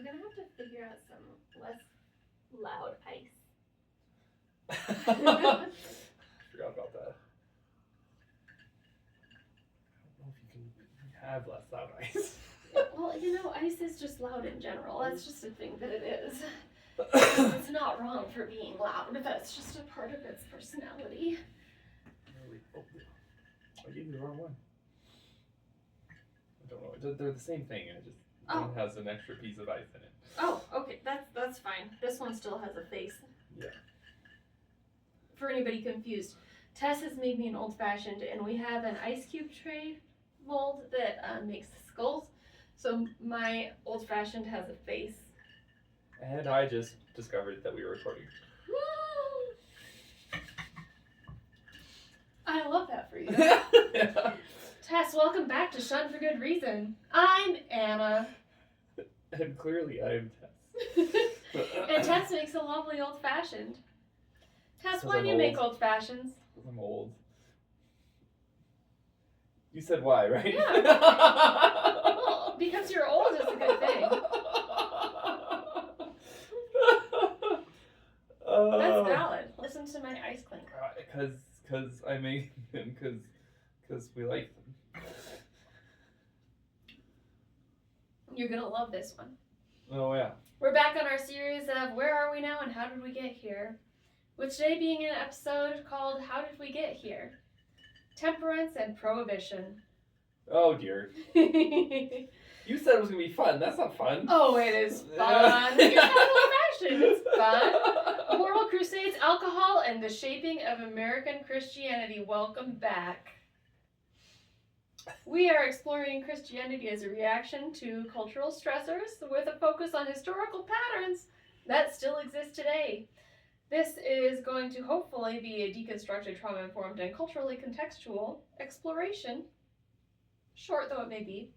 We're gonna have to figure out some less loud ice. Forgot about that. I don't know if you can have less loud ice. Well, ice is just loud in general. That's just a thing that it is. It's not wrong for being loud. That's just a part of its personality. Really? Oh, I gave you the wrong one. I don't know. They're the same thing, and it just one has an extra piece of ice in it. Oh, okay. That's fine. This one still has a face. Yeah. For anybody confused, Tess has made me an old-fashioned, and we have an ice cube tray mold that makes skulls. So my old-fashioned has a face. And I just discovered that we were recording. I love that for you. Yeah. Tess, welcome back to Shun for Good Reason. I'm Anna. And clearly I am Tess. And Tess makes a lovely old-fashioned. Tess, why do you make old-fashions? Because I'm old. You said why, right? Yeah. Well, because you're old is a good thing. That's valid. Listen to my ice clink. Because I make them because we like them. You're gonna love this one. Oh yeah. We're back on our series of Where Are We Now and How Did We Get Here? With today being an episode called How Did We Get Here? Temperance and Prohibition. Oh dear. You said it was gonna be fun. That's not fun. Oh, it is fun. You're not old-fashioned. It's fun. Moral crusades, alcohol, and the shaping of American Christianity. Welcome back. We are exploring Christianity as a reaction to cultural stressors with a focus on historical patterns that still exist today. This is going to hopefully be a deconstructed, trauma-informed, and culturally contextual exploration. Short though it may be.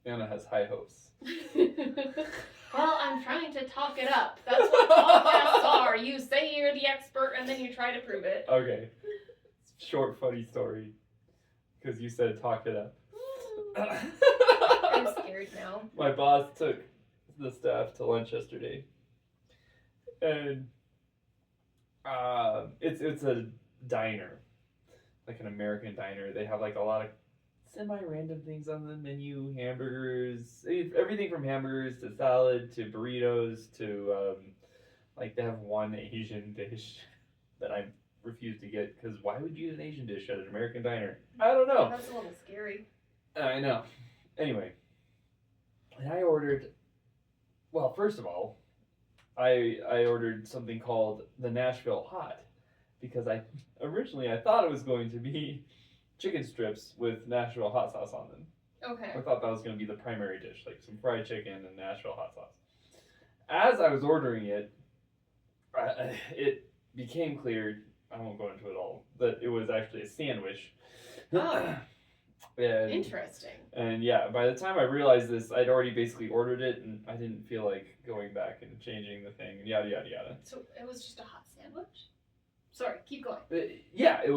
Anna has high hopes. Well, I'm trying to talk it up. That's what podcasts are. You say you're the expert and then you try to prove it. Okay. Short, funny story. Because you said talk it up. I'm scared now. My boss took the staff to lunch yesterday. And it's a diner. Like an American diner. They have like a lot of semi-random things on the menu, hamburgers, everything from hamburgers to salad to burritos to like they have one Asian dish that I refuse to get because why would you use an Asian dish at an American diner? I don't know. That's a little scary. I know. Anyway, and I ordered. Well, first of all, I ordered something called the Nashville Hot because originally I thought it was going to be chicken strips with Nashville hot sauce on them. Okay. I thought that was going to be the primary dish, like some fried chicken and Nashville hot sauce. As I was ordering it, it became clear, I won't go into it all, that it was actually a sandwich. Oh. And, interesting. And yeah, by the time I realized this, I'd already basically ordered it, and I didn't feel like going back and changing the thing, and yada, yada, yada. So it was just a hot sandwich? Sorry, keep going. Yeah, it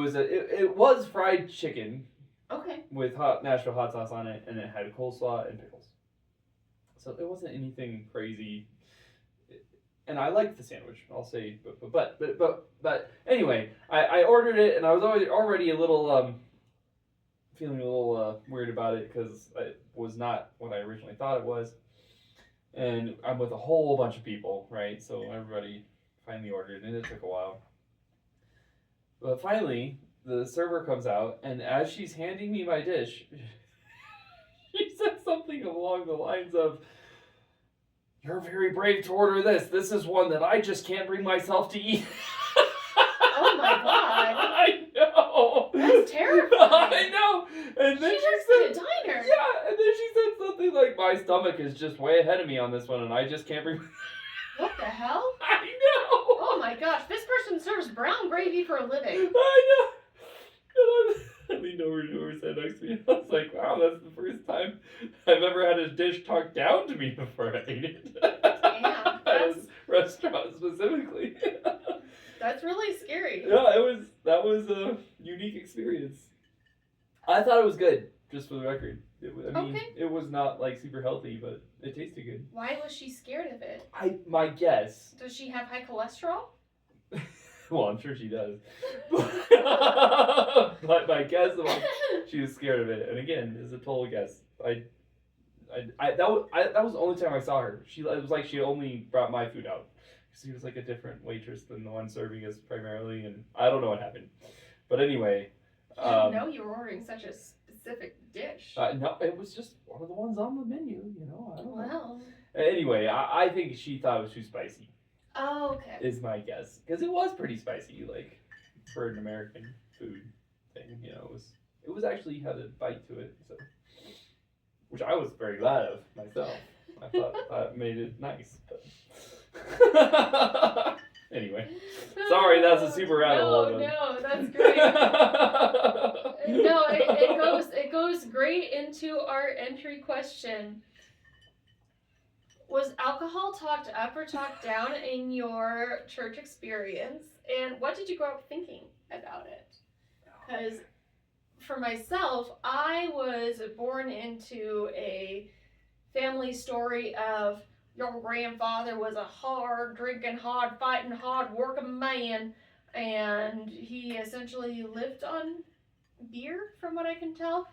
was fried chicken. Okay. With Nashville hot sauce on it, and it had coleslaw and pickles. So it wasn't anything crazy. And I liked the sandwich, I'll say, but anyway, I ordered it, and I was already a little feeling a little weird about it because it was not what I originally thought it was. And I'm with a whole bunch of people, right? So everybody finally ordered, and it took a while. But finally, the server comes out, and as she's handing me my dish, she said something along the lines of, "You're very brave to order this. This is one that I just can't bring myself to eat." Oh my god. I know. That's terrifying. I know. And then she works at a diner. Yeah, and then she said something like, "My stomach is just way ahead of me on this one, and I just can't bring." What the hell? I know. Oh my gosh, this person serves brown gravy for a living. I know. And I leaned over to her, sat next to me, and I was like, wow, that's the first time I've ever had a dish talked down to me before I ate it. Damn. At a restaurant specifically. That's really scary. Yeah, that was a unique experience. I thought it was good. just for the record. I mean, Okay. it was not like super healthy, but it tasted good. Why was she scared of it? My guess. Does she have high cholesterol? Well, I'm sure she does. But my guess was she was scared of it. And again, it's a total guess. That was the only time I saw her. It was like she only brought my food out. She was like a different waitress than the one serving us primarily, and I don't know what happened. But anyway. I didn't know you were ordering such a specific dish. No, it was just one of the ones on the menu, I don't know. Well. Anyway, I think she thought it was too spicy. Oh, okay. Is my guess. Because it was pretty spicy, like, for an American food thing, it was actually had a bite to it, so. Which I was very glad of myself. I thought that made it nice, but. Anyway. Sorry, that's a super rabbit hole. No, that's great. No, it goes great into our entry question. Was alcohol talked up or talked down in your church experience? And what did you grow up thinking about it? Because for myself, I was born into a family story of your grandfather was a hard drinking, hard fighting, hard working man, and he essentially lived on beer, from what I can tell.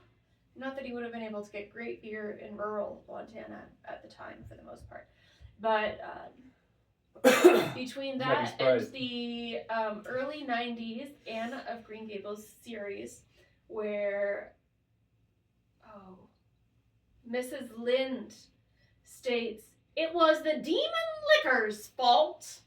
Not that he would have been able to get great beer in rural Montana at the time, for the most part. But between that and the early 90s Anne of Green Gables series, where Mrs. Lind states, "It was the demon liquor's fault."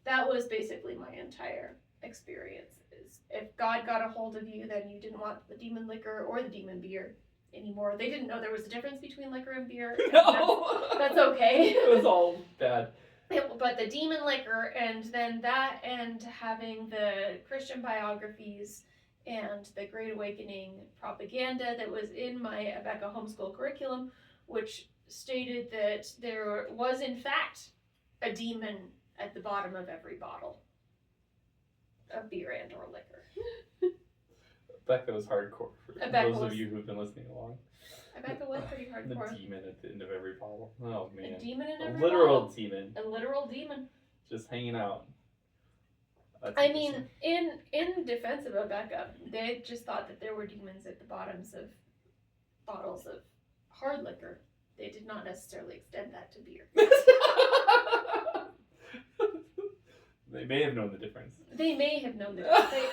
That was basically my entire experience. Is if God got a hold of you, then you didn't want the demon liquor or the demon beer anymore. They didn't know there was a difference between liquor and beer. And No. that's okay. It was all bad. But the demon liquor, and then that, and having the Christian biographies and the Great Awakening propaganda that was in my Abeka homeschool curriculum, which stated that there was in fact a demon at the bottom of every bottle of beer and or liquor. Abeka was hardcore for those of you who've been listening along. Abeka was pretty hardcore. The demon at the end of every bottle. Oh man. A demon in every literal bottle. demon. A literal demon. Just hanging out. That's I mean, in defense of Abeka, they just thought that there were demons at the bottoms of bottles of hard liquor. They did not necessarily extend that to beer. They may have known the difference. They may have known the difference.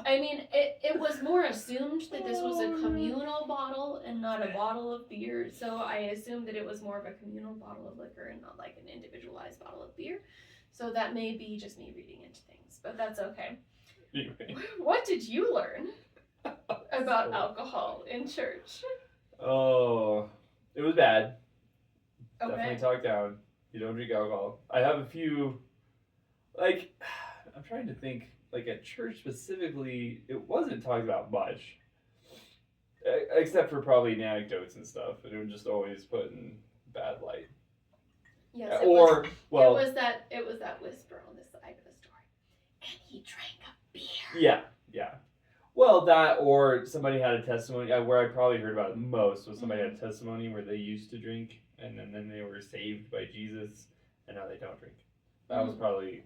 I mean, it was more assumed that this was a communal bottle and not a bottle of beer. So I assumed that it was more of a communal bottle of liquor and not like an individualized bottle of beer. So that may be just me reading into things, but that's okay. Anyway. What did you learn about alcohol in church? Oh, it was bad. Okay. Definitely talked down. You don't drink alcohol. I have a few, like, I'm trying to think, like at church specifically, it wasn't talked about much. Except for probably in anecdotes and stuff. And it was just always put in bad light. Yes, it was that whisper on the side of the story. And he drank a beer. Yeah. Well, that or somebody had a testimony, where I probably heard about it most was somebody had a testimony where they used to drink and then they were saved by Jesus and now they don't drink. That was probably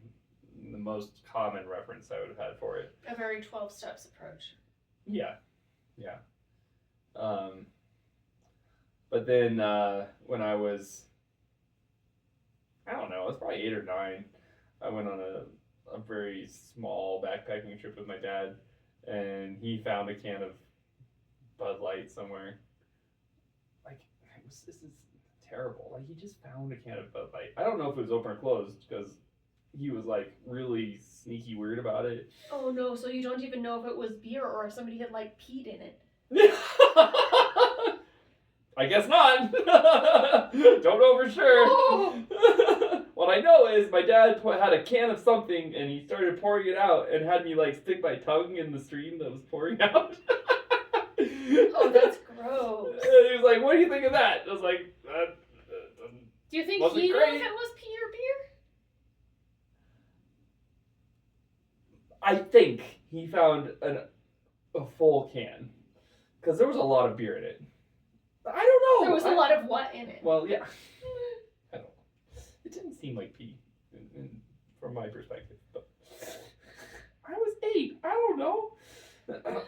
the most common reference I would have had for it. A very 12 steps approach. Yeah. But then when I was, I don't know, I was probably 8 or 9, I went on a very small backpacking trip with my dad. And he found a can of Bud Light somewhere. Like, this is terrible. Like, he just found a can of Bud Light. I don't know if it was open or closed, because he was, like, really sneaky weird about it. Oh, no, so you don't even know if it was beer or if somebody had, like, peed in it. I guess not. Don't know for sure. Oh. What I know is my dad had a can of something and he started pouring it out and had me like stick my tongue in the stream that was pouring out. Oh, that's gross. And he was like, "What do you think of that?" I was like, do you think wasn't he knew great. if it was pee or beer? I think he found a full can because there was a lot of beer in it. I don't know. There was a lot of what in it? Well, yeah. I don't know. It didn't seem like pee from my perspective. But I was 8. I don't know.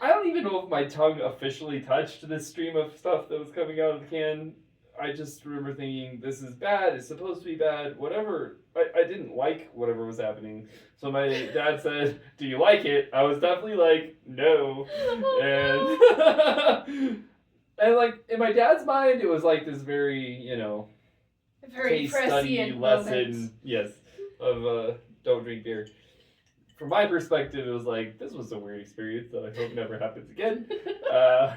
I don't even know if my tongue officially touched this stream of stuff that was coming out of the can. I just remember thinking, this is bad. It's supposed to be bad. Whatever. I didn't like whatever was happening. So my dad said, do you like it? I was definitely like, no. And... And, like, in my dad's mind, it was, like, this very, you know, very case study lesson, moment. yes, of don't drink beer. From my perspective, it was like, this was a weird experience that I hope never happens again. Oh,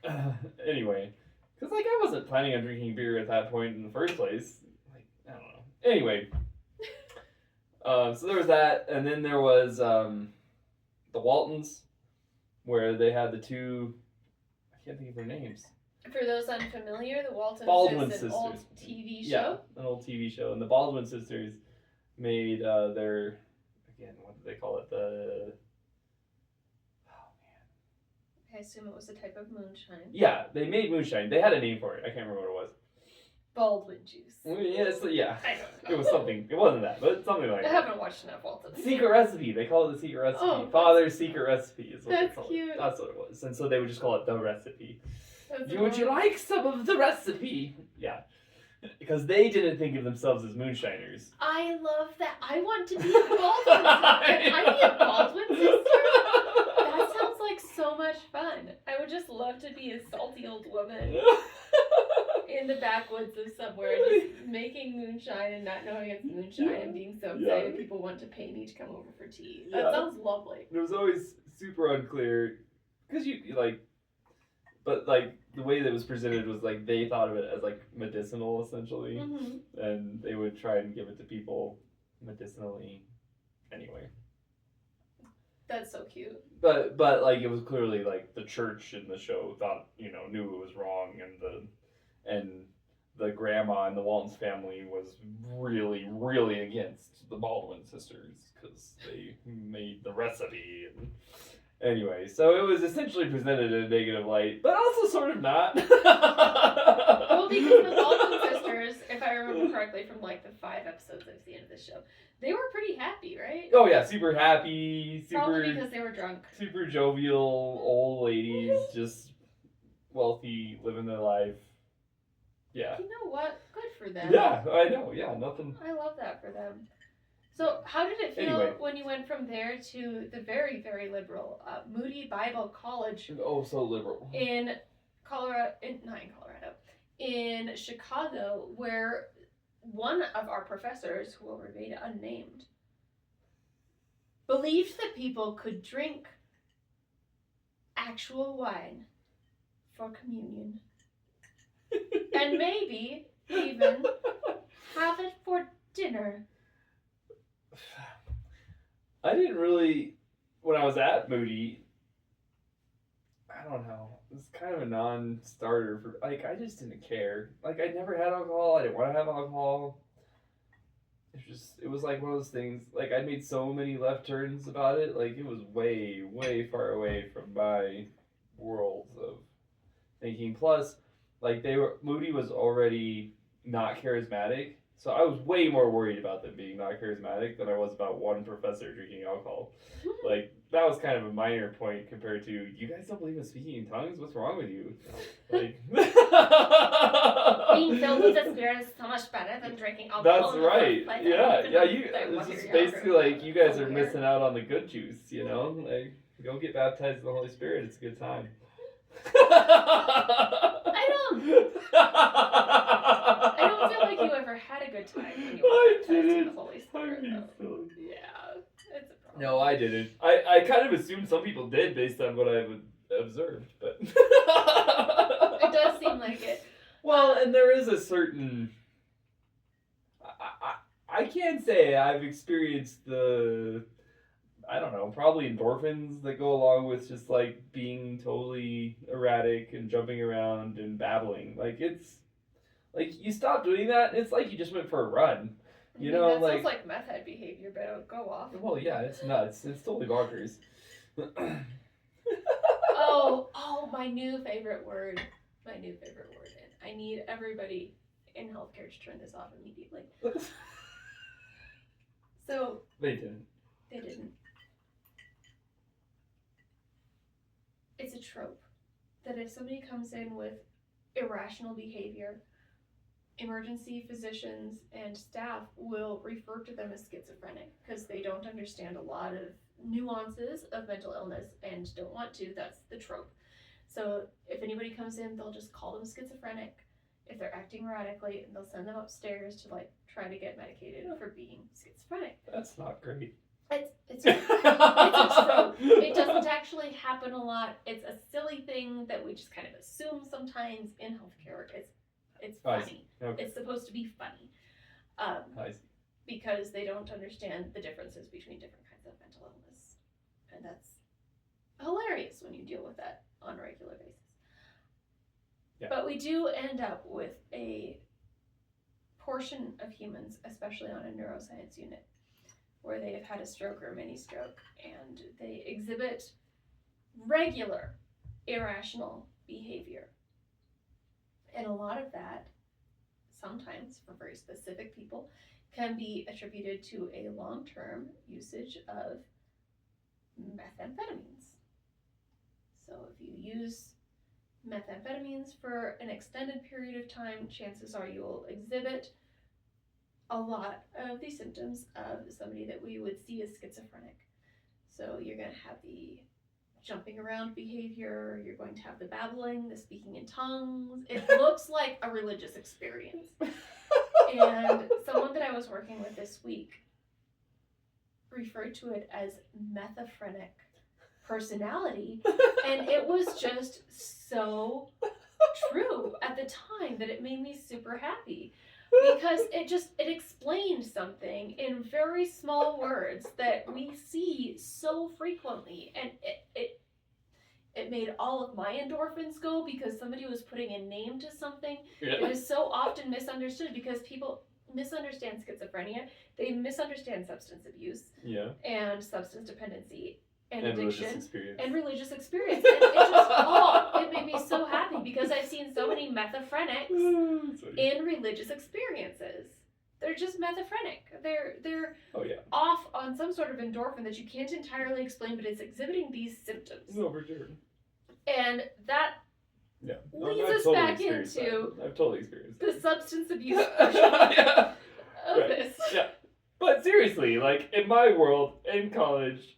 no. Anyway, because, like, I wasn't planning on drinking beer at that point in the first place. Like, I don't know. Anyway, so there was that, and then there was the Waltons, where they had the two... I can't think of their names. For those unfamiliar, the Waltons Baldwin is an sisters. old TV show. Yeah, an old TV show. And the Baldwin sisters made their, again, what did they call it? I assume it was a type of moonshine. Yeah, they made moonshine. They had a name for it. I can't remember what it was. Baldwin juice. Yeah. I don't know. It was something. It wasn't that, but something like I that. haven't watched enough Waltons. Secret recipe. They call it the secret recipe. Oh, Father's secret recipe is what they that's call cute. it. That's what it was. And so they would just call it the recipe. That's Would you like some of the recipe? Yeah. Because they didn't think of themselves as moonshiners. I love that. I want to be a Baldwin sister. Can I be a Baldwin sister? That sounds like so much fun. I would just love to be a salty old woman in the backwoods of somewhere, just making moonshine and not knowing it's moonshine and being so excited people want to pay me to come over for tea. That sounds lovely. It was always super unclear because you like, but like the way that it was presented was like they thought of it as like medicinal essentially, and they would try and give it to people medicinally. Anyway. That's so cute. But like it was clearly like the church in the show thought knew it was wrong, and the grandma in the Waltons family was really, really against the Baldwin sisters because they made the recipe. And anyway, so it was essentially presented in a negative light, but also sort of not. Well, because the Baldwin sisters, if I remember correctly from like the 5 episodes I've seen of this show, they were pretty happy, right? Oh yeah, super happy, Probably because they were drunk. Super jovial old ladies, just wealthy, living their life. Yeah. You know what? Good for them. Yeah, I know. Yeah, nothing. I love that for them. So, how did it feel when you went from there to the very, very liberal Moody Bible College? Oh, so liberal. In in Chicago, where one of our professors, who will remain unnamed, believed that people could drink actual wine for communion. And maybe even have it for dinner. I didn't really, when I was at Moody, I don't know, it was kind of a non-starter for, like, I just didn't care. Like, I never had alcohol, I didn't want to have alcohol. It was like one of those things, like, I made so many left turns about it, like, it was way, way far away from my world of thinking. Plus, like, Moody was already not charismatic, so I was way more worried about them being not charismatic than I was about one professor drinking alcohol. Like, that was kind of a minor point compared to, you guys don't believe in speaking in tongues? What's wrong with you? Like, being filled with the Spirit is so much better than drinking alcohol. That's right. Yeah, it's just basically like, you guys are missing out on the good juice, Like, go get baptized in the Holy Spirit, it's a good time. I don't feel like you ever had a good time when you were baptized in the Holy Spirit. Yeah, it's a problem. No, I didn't. I kind of assumed some people did based on what I observed, but it does seem like it. Well, and there is a certain. I can't say I've experienced I don't know, probably endorphins that go along with just like being totally erratic and jumping around and babbling. Like, it's like you stop doing that and it's like you just went for a run. That sounds like meth head behavior, but go off. Well, yeah, it's nuts. It's totally bonkers. Oh, Oh, my new favorite word. My new favorite word. And I need everybody in healthcare to turn this off immediately. So. They didn't. They didn't. It's a trope that if somebody comes in with irrational behavior, emergency physicians and staff will refer to them as schizophrenic because they don't understand a lot of nuances of mental illness and don't want to. That's the trope. So if anybody comes in, they'll just call them schizophrenic if they're acting erratically, and they'll send them upstairs to like try to get medicated for being schizophrenic. That's not great. It's a trope. It doesn't actually happen a lot. It's a silly thing that we just kind of assume sometimes in healthcare. It's funny. Okay. It's supposed to be funny. I see. Because they don't understand the differences between different kinds of mental illness. And that's hilarious when you deal with that on a regular basis. Yeah. But we do end up with a portion of humans, especially on a neuroscience unit, where they have had a stroke or a mini stroke, and they exhibit regular irrational behavior. And a lot of that, sometimes for very specific people, can be attributed to a long-term usage of methamphetamines. So if you use methamphetamines for an extended period of time, chances are you will exhibit a lot of the symptoms of somebody that we would see as schizophrenic. So you're going to have the jumping around behavior, you're going to have the babbling, the speaking in tongues. It looks like a religious experience. And someone that I was working with this week referred to it as methaphrenic personality, and it was just so true at the time that it made me super happy. Because it explained something in very small words that we see so frequently, and it made all of my endorphins go because somebody was putting a name to something that is so often misunderstood, because people misunderstand schizophrenia, they misunderstand substance abuse, and substance dependency, and addiction, and religious experience. And it made me so happy because I've seen so many methaphrenics in religious experiences. They're just methaphrenic. They're off on some sort of endorphin that you can't entirely explain, but it's exhibiting these symptoms. No, for sure. And that leads us back into I've totally experienced the substance abuse portion of this. Yeah. But seriously, like in my world, in college,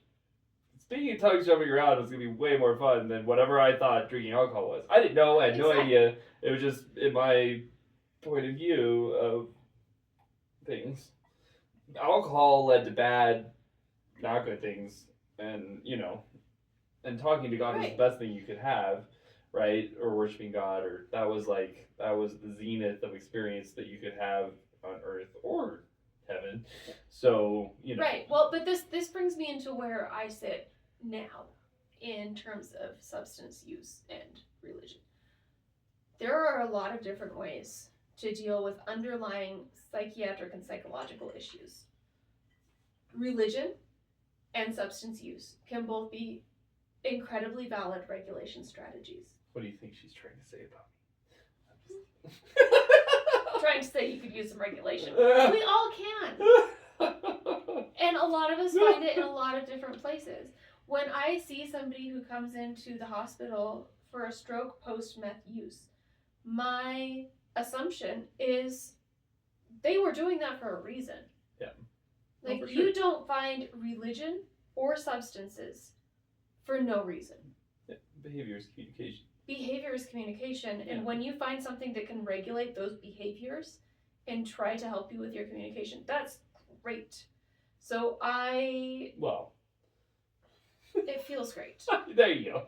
speaking in tongues jumping around was going to be way more fun than whatever I thought drinking alcohol was. I didn't know. I had no idea. It was just in my point of view of things. Alcohol led to bad, not good things. And, and talking to God was the best thing you could have, right? Or worshiping God. Or that was the zenith of experience that you could have on earth or heaven. So, Right. Well, but this brings me into where I sit now in terms of substance use and religion. There are a lot of different ways to deal with underlying psychiatric and psychological issues. Religion and substance use can both be incredibly valid regulation strategies. What do you think she's trying to say about me? Trying to say you could use some regulation. We all can. And a lot of us find it in a lot of different places. When I see somebody who comes into the hospital for a stroke post-meth use, my assumption is they were doing that for a reason. Yeah. Like, sure. You don't find religion or substances for no reason. Yeah. Behavior is communication. Behavior is communication, and when you find something that can regulate those behaviors and try to help you with your communication, that's great. So it feels great. There you go.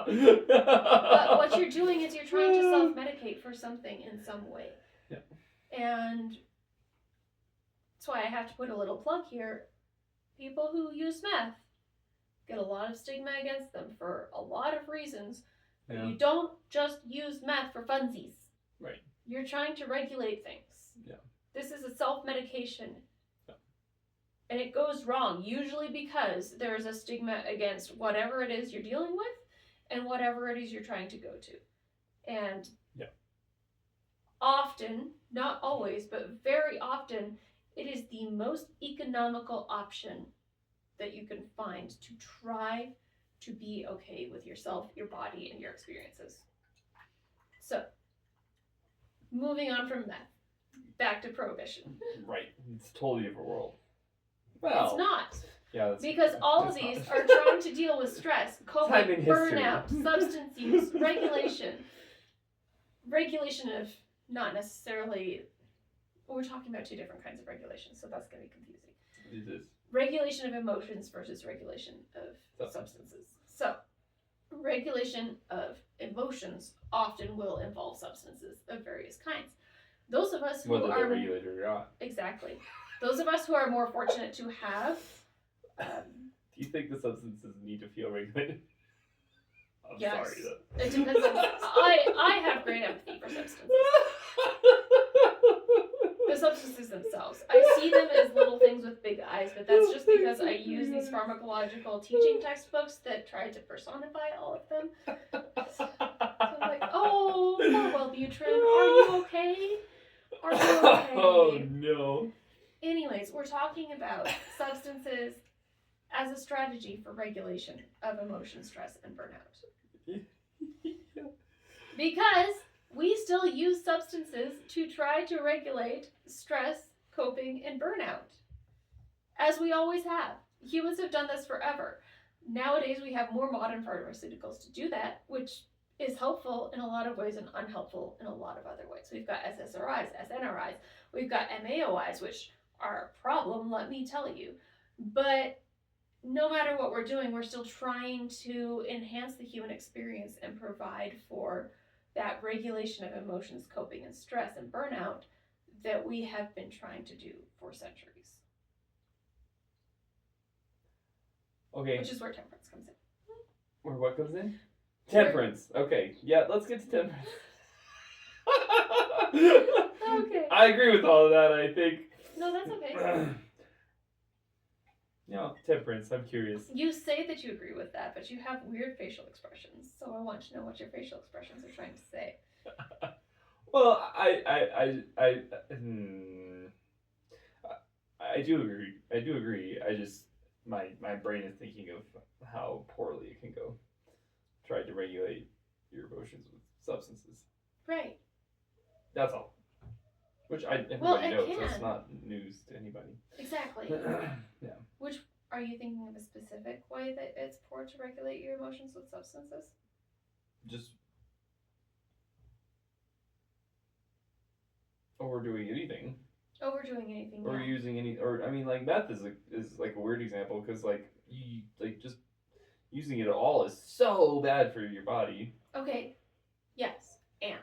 Thank you. But what you're doing is you're trying to self-medicate for something in some way. Yeah. And that's why I have to put a little plug here. People who use meth get a lot of stigma against them for a lot of reasons. But you don't just use meth for funsies. Right. You're trying to regulate things. Yeah. This is a self-medication. Yeah. And it goes wrong, usually because there's a stigma against whatever it is you're dealing with and whatever it is you're trying to go to. And often, not always, but very often, it is the most economical option that you can find to try to be okay with yourself, your body, and your experiences. So, moving on from that, back to prohibition. Right. It's a totally different world. Well, it's not. Yeah, because all of these are trying to deal with stress, COVID, burnout, substance use, regulation of not necessarily. We're talking about two different kinds of regulations, so that's going to be confusing. It is. Regulation of emotions versus regulation of substances. So, regulation of emotions often will involve substances of various kinds. Those of us who whether are they're regulated or not. Exactly. Those of us who are more fortunate to have. Do you think the substances need to feel regulated? I'm yes. sorry though. It depends on. I have great empathy for substances. The substances themselves. I see them as little things with big eyes, but that's just because I use these pharmacological teaching textbooks that try to personify all of them. So I'm like, oh, poor Wellbutrin, are you okay? Are you okay? Oh no. Anyways, we're talking about substances as a strategy for regulation of emotion, stress, and burnout. Because we still use substances to try to regulate stress, coping, and burnout. As we always have. Humans have done this forever. Nowadays, we have more modern pharmaceuticals to do that, which is helpful in a lot of ways and unhelpful in a lot of other ways. We've got SSRIs, SNRIs, we've got MAOIs, which are a problem, let me tell you. But no matter what we're doing, we're still trying to enhance the human experience and provide for that regulation of emotions, coping, and stress and burnout that we have been trying to do for centuries. Okay. Which is where temperance comes in. Where what comes in? Temperance. Okay. Yeah, let's get to temperance. Okay. I agree with all of that, I think. No, that's okay. Temperance, I'm curious. You say that you agree with that, but you have weird facial expressions, so I want to know what your facial expressions are trying to say. Well, I do agree. I do agree. I just my brain is thinking of how poorly it can go. Try to regulate your emotions with substances. Right. That's all. Which everybody knows. That's not news to anybody. Exactly. Yeah. Which, are you thinking of a specific way that it's poor to regulate your emotions with substances? Just overdoing anything. Overdoing anything. Or using any, or I mean, like meth is like a weird example because like you like just using it at all is so bad for your body. Okay. Yes, and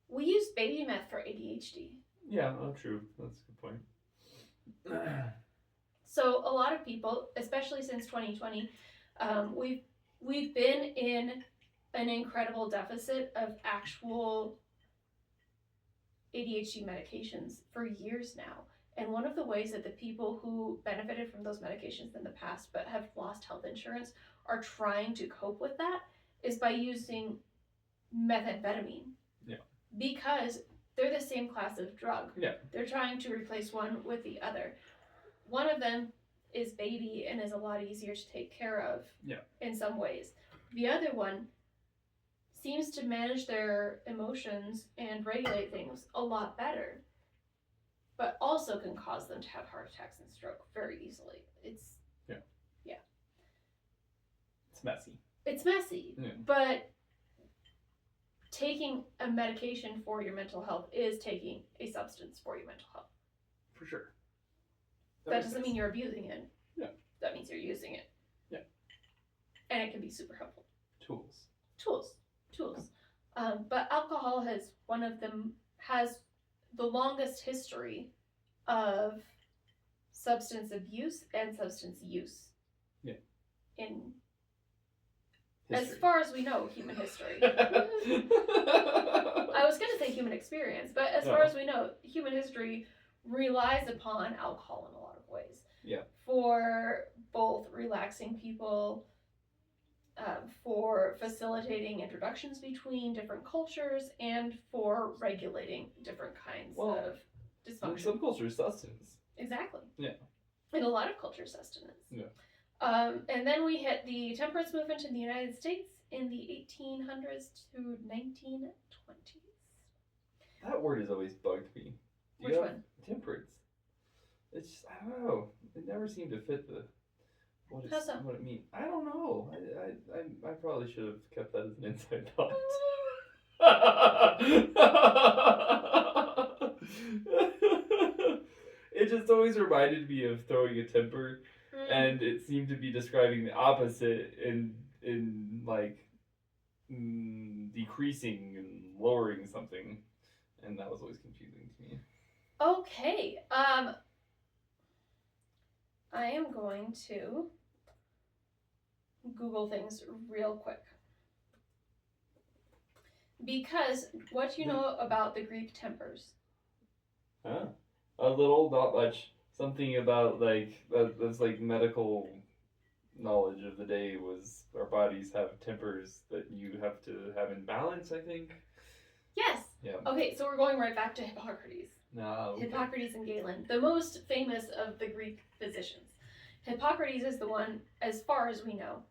we use baby meth for ADHD. Yeah, true. That's a good point. So a lot of people, especially since 2020, we've been in an incredible deficit of actual ADHD medications for years now. And one of the ways that the people who benefited from those medications in the past but have lost health insurance are trying to cope with that is by using methamphetamine. Yeah. Because they're the same class of drug. Yeah. They're trying to replace one with the other. One of them is baby and is a lot easier to take care of in some ways. The other one seems to manage their emotions and regulate things a lot better, but also can cause them to have heart attacks and stroke very easily. It's messy. It's messy, but taking a medication for your mental health is taking a substance for your mental health. For sure. That doesn't mean you're abusing it. Yeah. That means you're using it. Yeah. And it can be super helpful. Tools. But alcohol has the longest history of substance abuse and substance use. Yeah. In history. As far as we know, human history. I was going to say human experience, but as far as we know, human history relies upon alcohol in a lot of ways. Yeah. For both relaxing people, for facilitating introductions between different cultures, and for regulating different kinds of dysfunction. In some cultures, sustenance. Exactly. Yeah. In a lot of cultures, sustenance. Yeah. And then we hit the temperance movement in the United States in the 1800s to 1920s. That word has always bugged me. Which one? Temperance. It's just, I don't know. It never seemed to fit what it means. I don't know. I probably should have kept that as an inside thought. It just always reminded me of throwing a temper, and it seemed to be describing the opposite in like decreasing and lowering something, and that was always confusing to me. Okay. I am going to Google things real quick. Because what do you know about the Greek tempers? Huh? A little, not much. Something about that's like medical knowledge of the day was our bodies have tempers that you have to have in balance, I think. Yes. Yeah. Okay, so we're going right back to Hippocrates. No. Okay. Hippocrates and Galen, the most famous of the Greek physicians. Hippocrates is the one, as far as we know.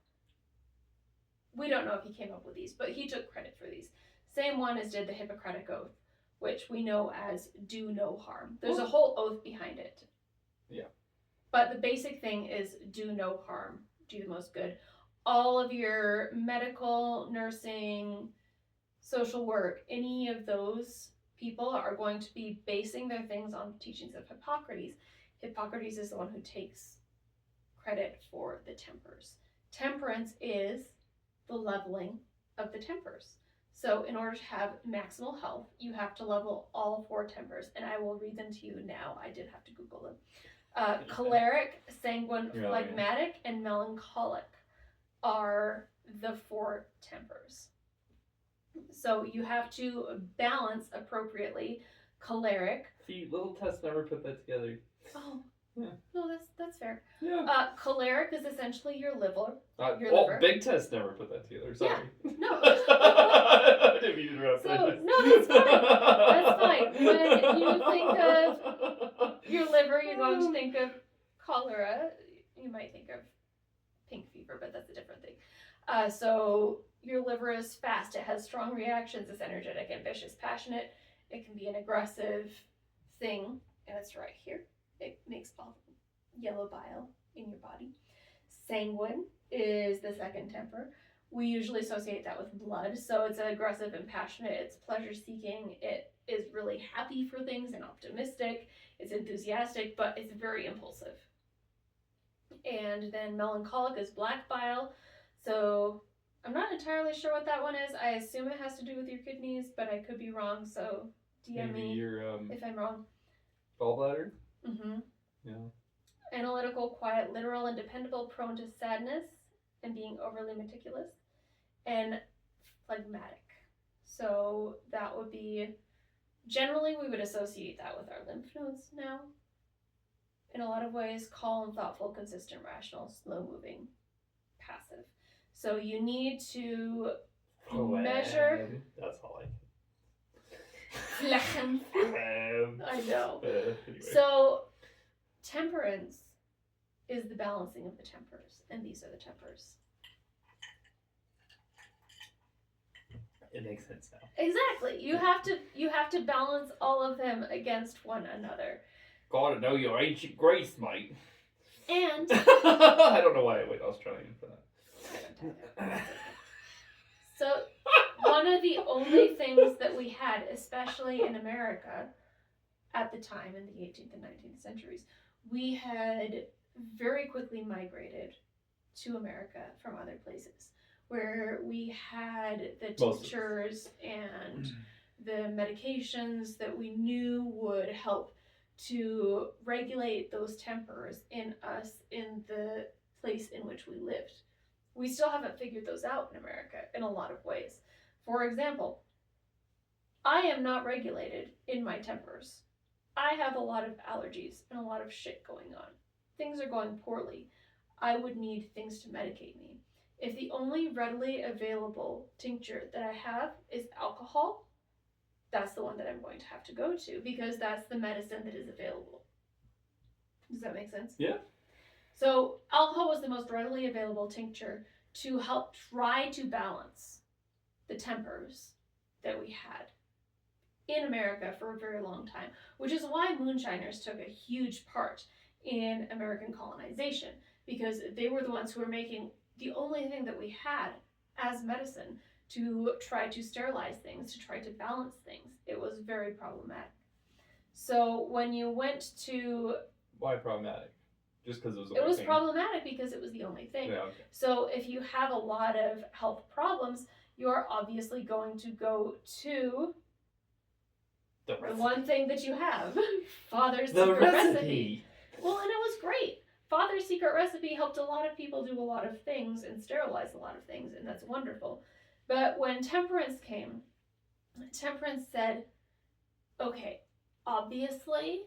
We don't know if he came up with these, but he took credit for these. Same one as did the Hippocratic Oath, which we know as do no harm. There's a whole oath behind it. Yeah. But the basic thing is do no harm, do the most good. All of your medical, nursing, social work, any of those people are going to be basing their things on teachings of Hippocrates. Hippocrates is the one who takes credit for the tempers. Temperance is the leveling of the tempers. So in order to have maximal health, you have to level all 4 tempers, and I will read them to you now. I did have to Google them. Choleric, sanguine, phlegmatic, and melancholic are the 4 tempers. So you have to balance appropriately. Choleric. See, little tests never put that together. Oh. Yeah. No, that's fair. Yeah. Choleric is essentially your liver. Liver. Big test never put that together. Sorry. Yeah. No. I didn't mean to interrupt. No, that's fine. That's fine. When you think of your liver, you're going to think of cholera. You might think of pink fever, but that's a different thing. So your liver is fast. It has strong reactions. It's energetic, ambitious, passionate. It can be an aggressive thing, and it's right here. It makes all yellow bile in your body. Sanguine is the second temper. We usually associate that with blood, so it's aggressive and passionate. It's pleasure-seeking. It is really happy for things and optimistic. It's enthusiastic, but it's very impulsive. And then melancholic is black bile. So I'm not entirely sure what that one is. I assume it has to do with your kidneys, but I could be wrong. So DM me if I'm wrong. Gallbladder? Mm-hmm. Yeah. Analytical, quiet, literal, and dependable, prone to sadness and being overly meticulous. And phlegmatic. So that would be, generally we would associate that with our lymph nodes now. In a lot of ways, calm, thoughtful, consistent, rational, slow-moving, passive. So you need to measure. That's all I can. I know. Anyway. So temperance is the balancing of the tempers, and these are the tempers. It makes sense now. Exactly. You have to balance all of them against one another. Gotta know your ancient Greece, mate. And I don't know why I was trying for that. So one of the only things that we had, especially in America at the time in the 18th and 19th centuries, we had very quickly migrated to America from other places, where we had the tinctures and the medications that we knew would help to regulate those tempers in us in the place in which we lived. We still haven't figured those out in America in a lot of ways. For example, I am not regulated in my tempers I have a lot of allergies and a lot of shit going on. Things are going poorly. I would need things to medicate me. If the only readily available tincture that I have is alcohol, that's the one that I'm going to have to go to because that's the medicine that is available. Does that make sense? Yeah. So alcohol was the most readily available tincture to help try to balance the tempers that we had in America for a very long time, which is why moonshiners took a huge part in American colonization, because they were the ones who were making the only thing that we had as medicine to try to sterilize things, to try to balance things. It was very problematic. So when you went to... Why problematic? Just because it was the It only was thing? problematic because it was the only thing. Yeah, okay. So if you have a lot of health problems, you're obviously going to go to the one thing that you have, Father's Secret Recipe. Well, and it was great. Father's Secret Recipe helped a lot of people do a lot of things and sterilize a lot of things, and that's wonderful. But when Temperance came, Temperance said, okay, obviously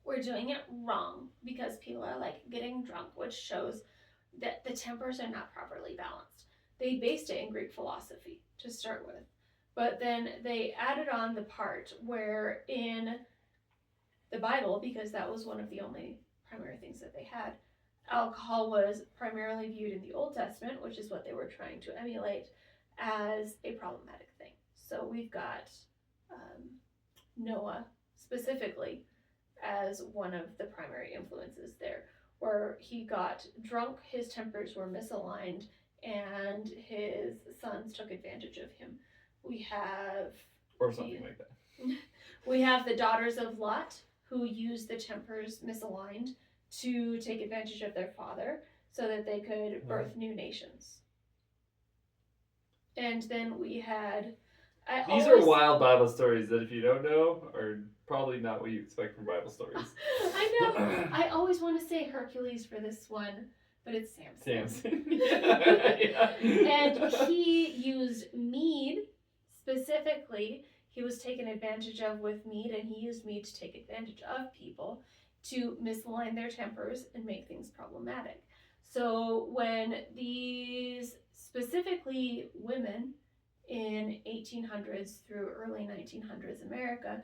we're doing it wrong because people are like getting drunk, which shows that the tempers are not properly balanced. They based it in Greek philosophy to start with, but then they added on the part where in the Bible, because that was one of the only primary things that they had, alcohol was primarily viewed in the Old Testament, which is what they were trying to emulate, as a problematic thing. So we've got Noah specifically as one of the primary influences there, where he got drunk, his tempers were misaligned, and his sons took advantage of him. We have... Or something like that. We have the daughters of Lot, who used the tempers misaligned to take advantage of their father so that they could birth new nations. And then we had... These are wild Bible stories that, if you don't know, are probably not what you expect from Bible stories. I know. I always want to say Hercules for this one, but it's Samson. Yeah. And he used mead specifically. He was taken advantage of with mead, and he used mead to take advantage of people to misalign their tempers and make things problematic. So when these, specifically women in 1800s through early 1900s America,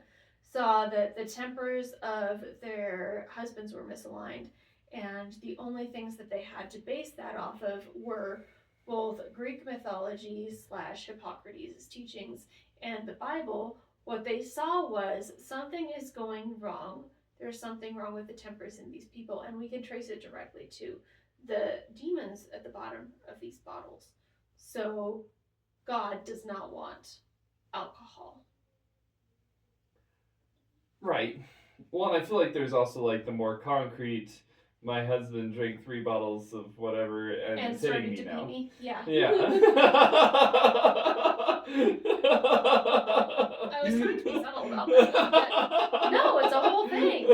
saw that the tempers of their husbands were misaligned, and the only things that they had to base that off of were both Greek mythology / Hippocrates' teachings and the Bible. What they saw was something is going wrong. There's something wrong with the tempers in these people, and we can trace it directly to the demons at the bottom of these bottles. So God does not want alcohol. Right. Well, and I feel like there's also like the more concrete, my husband drank 3 bottles of whatever and it's hitting me now. Me. Yeah. Yeah. I was trying to be subtle about that. But no, it's a whole thing.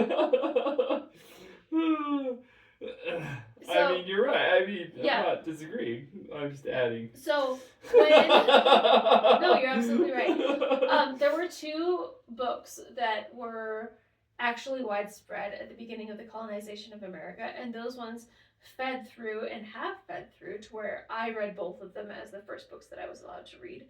I mean, you're right. I mean, yeah. I'm not disagreeing. I'm just adding. So, when... No, you're absolutely right. There were 2 books that were actually widespread at the beginning of the colonization of America, and those ones fed through and have fed through to where I read both of them as the first books that I was allowed to read.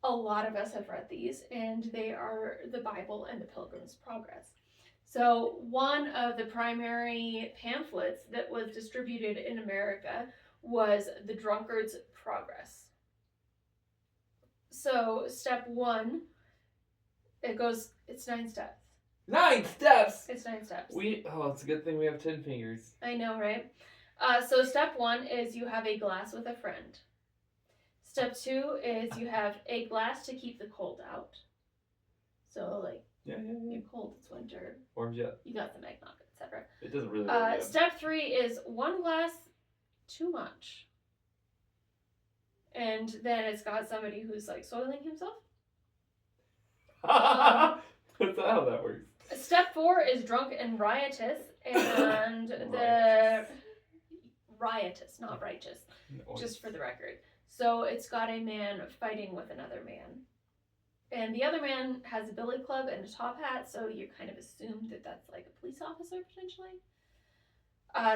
A lot of us have read these, and they are the Bible and the Pilgrim's Progress. So one of the primary pamphlets that was distributed in America was The Drunkard's Progress. So step 1, it's 9 steps. 9 steps! It's 9 steps. It's a good thing we have 10 fingers. I know, right? So step 1 is you have a glass with a friend. Step 2 is you have a glass to keep the cold out. So like, you're cold, it's winter. Warms you up. You got some eggnog, etc. It doesn't really warm you up. Step 3 is 1 glass too much. And then it's got somebody who's like soiling himself. That's not how that works. Step 4 is drunk and riotous, and the riotous, not righteous, just for the record. So it's got a man fighting with another man. And the other man has a billy club and a top hat, so you kind of assume that that's like a police officer potentially.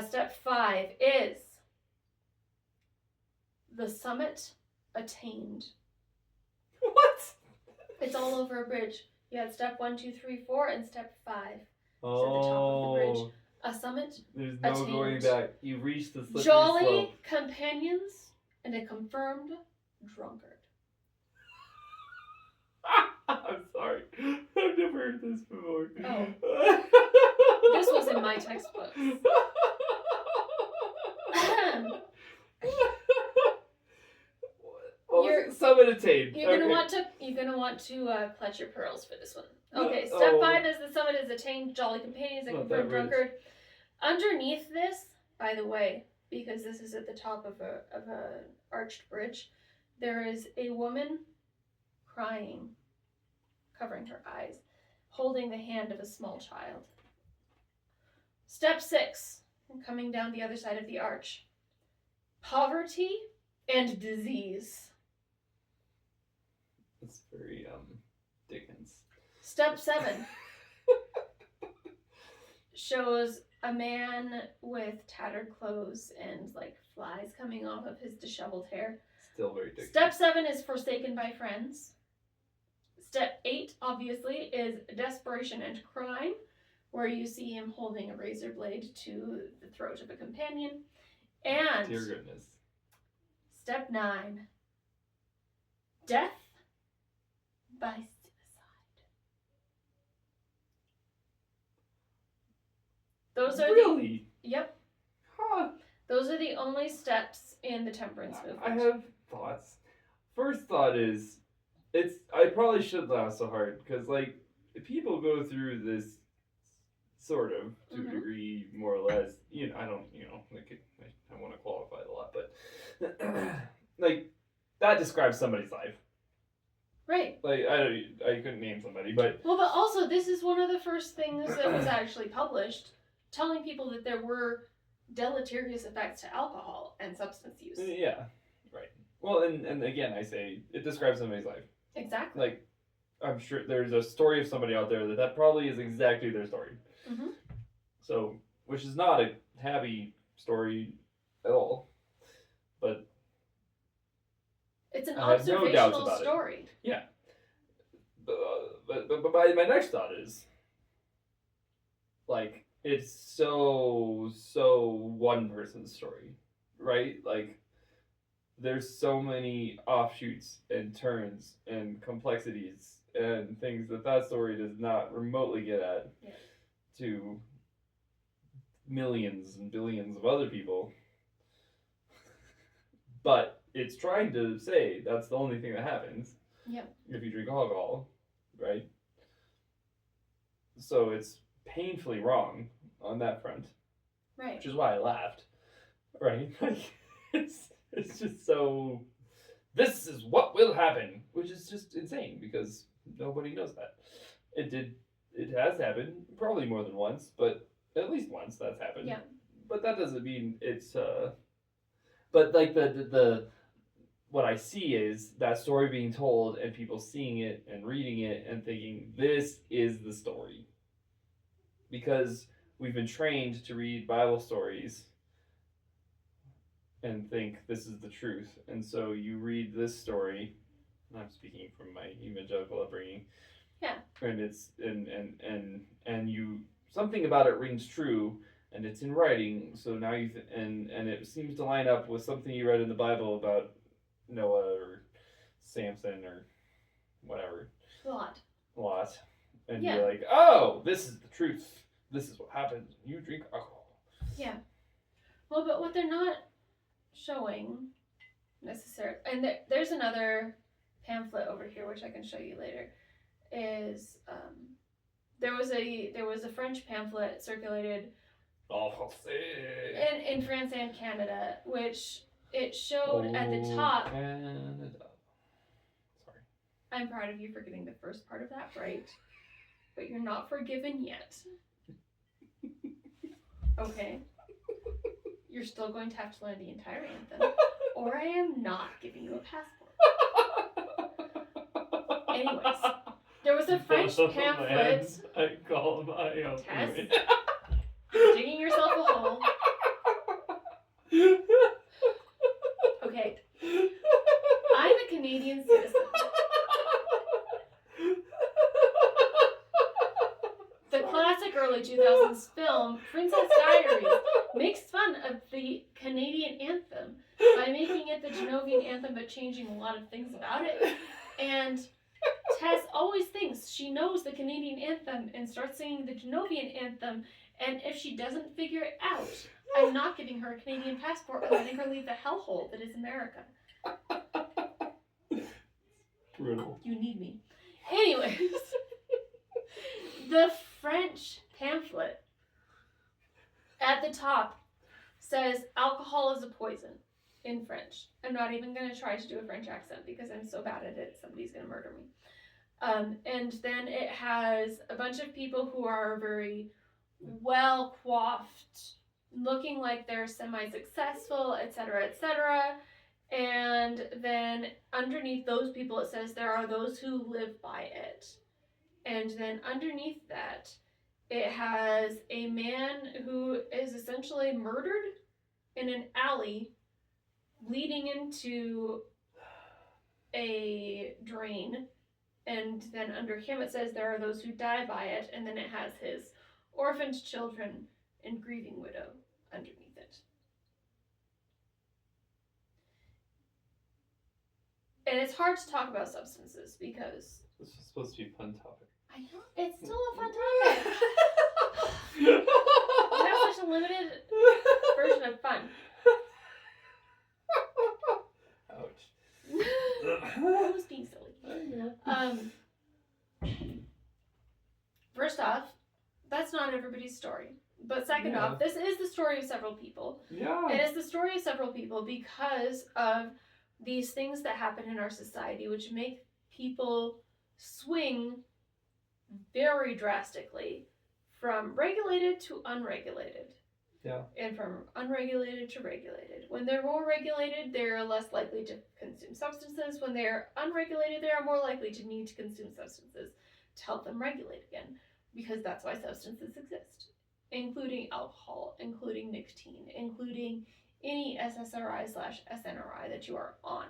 Step 5 is the summit attained. What? It's all over a bridge. You had step 1, 2, 3, 4, and step 5. Oh. It's at the top of the bridge. A summit. There's no attained. going back. You reached the slippery Jolly slope. companions and a confirmed drunkard. I'm sorry. I've never heard this before. Oh. This was in my textbook. What was it? Summit attained. You're gonna want to clutch your pearls for this one. Okay, step 5 is the summit is attained. Jolly companions and confirmed drunkard. Underneath this, by the way, because this is at the top of a arched bridge, there is a woman crying, covering her eyes, holding the hand of a small child. Step 6, coming down the other side of the arch. Poverty and disease. It's very Dickens. Step 7 shows a man with tattered clothes and like flies coming off of his disheveled hair. Still very Dickens. Step 7 is forsaken by friends. Step 8, obviously, is desperation and crime, where you see him holding a razor blade to the throat of a companion. And dear goodness. Step 9, death by suicide. Those are really? Yep. Huh. Those are the only steps in the temperance movement. I have thoughts. First thought is, I probably should laugh so hard because like people go through this sort of to a degree, more or less. I don't, like I want to qualify it a lot, but like that describes somebody's life. Right. Like I couldn't name somebody, but well, but also this is one of the first things that was actually published, telling people that there were deleterious effects to alcohol and substance use. Yeah, right. Well, and again, I say it describes somebody's life. Exactly. Like, I'm sure there's a story of somebody out there that probably is exactly their story. Mm-hmm. So, which is not a happy story at all, but it's an I have no doubts observational about story. It. Yeah. But my next thought is, like, it's so one person's story, right? Like, there's so many offshoots and turns and complexities and things that story does not remotely get at to millions and billions of other people. But it's trying to say that's the only thing that happens if you drink alcohol, right? So it's painfully wrong on that front. Right. Which is why I laughed. Right? Like, it's just so, this is what will happen, which is just insane because nobody knows that. It has happened, probably more than once, but at least once that's happened. Yeah. But that doesn't mean it's, but like the what I see is that story being told and people seeing it and reading it and thinking, this is the story. Because we've been trained to read Bible stories and think this is the truth. And so you read this story, and I'm speaking from my evangelical upbringing. Yeah. And it's and you something about it rings true, and it's in writing. So now and it seems to line up with something you read in the Bible about Noah or Samson or whatever. Lot. And you're like, oh, this is the truth. This is what happens when you drink alcohol. Yeah. Well, but what they're not showing necessarily, and there's another pamphlet over here which I can show you later, is there was a French pamphlet circulated in France and Canada, which it showed at the top. Canada. Sorry. I'm proud of you for getting the first part of that right, but you're not forgiven yet. Okay. You're still going to have to learn the entire anthem, or I am not giving you a passport. Anyways, there was a French pamphlet. I call my own. Tess, you're digging yourself a hole. Okay. I'm a Canadian citizen. The classic early 2000s film, Princess Diaries, makes fun of the Canadian anthem by making it the Genovian anthem but changing a lot of things about it. And Tess always thinks she knows the Canadian anthem and starts singing the Genovian anthem, and if she doesn't figure it out, I'm not giving her a Canadian passport and letting her leave the hellhole that is America. Brutal. You need me. Anyways, the French pamphlet at the top says alcohol is a poison in French. I'm not even going to try to do a French accent because I'm so bad at it, somebody's going to murder me. And then it has a bunch of people who are very well coiffed, looking like they're semi-successful, etc., etc. And then underneath those people it says there are those who live by it. And then underneath that it has a man who is essentially murdered in an alley leading into a drain. And then under him it says there are those who die by it, and then it has his orphaned children and grieving widow underneath it. And it's hard to talk about substances because... This is supposed to be a fun topic. I know, it's still a fun topic. We have such a limited version of fun. Ouch. I was being silly. First off, that's not everybody's story. But second off, this is the story of several people. Yeah. It is the story of several people because of these things that happen in our society which make people swing very drastically from regulated to unregulated. Yeah. And from unregulated to regulated. When they're more regulated, they're less likely to consume substances. When they're unregulated, they are more likely to need to consume substances to help them regulate again. Because that's why substances exist. Including alcohol, including nicotine, including any SSRI/SNRI that you are on.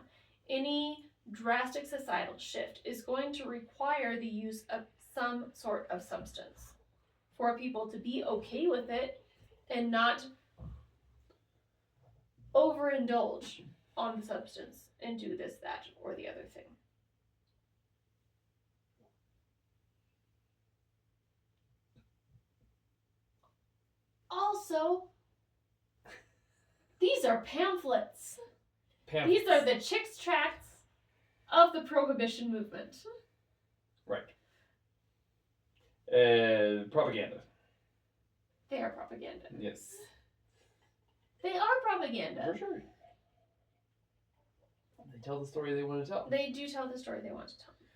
Any drastic societal shift is going to require the use of some sort of substance for people to be okay with it and not overindulge on the substance and do this, that, or the other thing. Also, these are pamphlets. These are the chicks' tracts of the Prohibition movement. Right. Propaganda. They are propaganda. Yes. They are propaganda. For sure. They tell the story they want to tell. They do tell the story they want to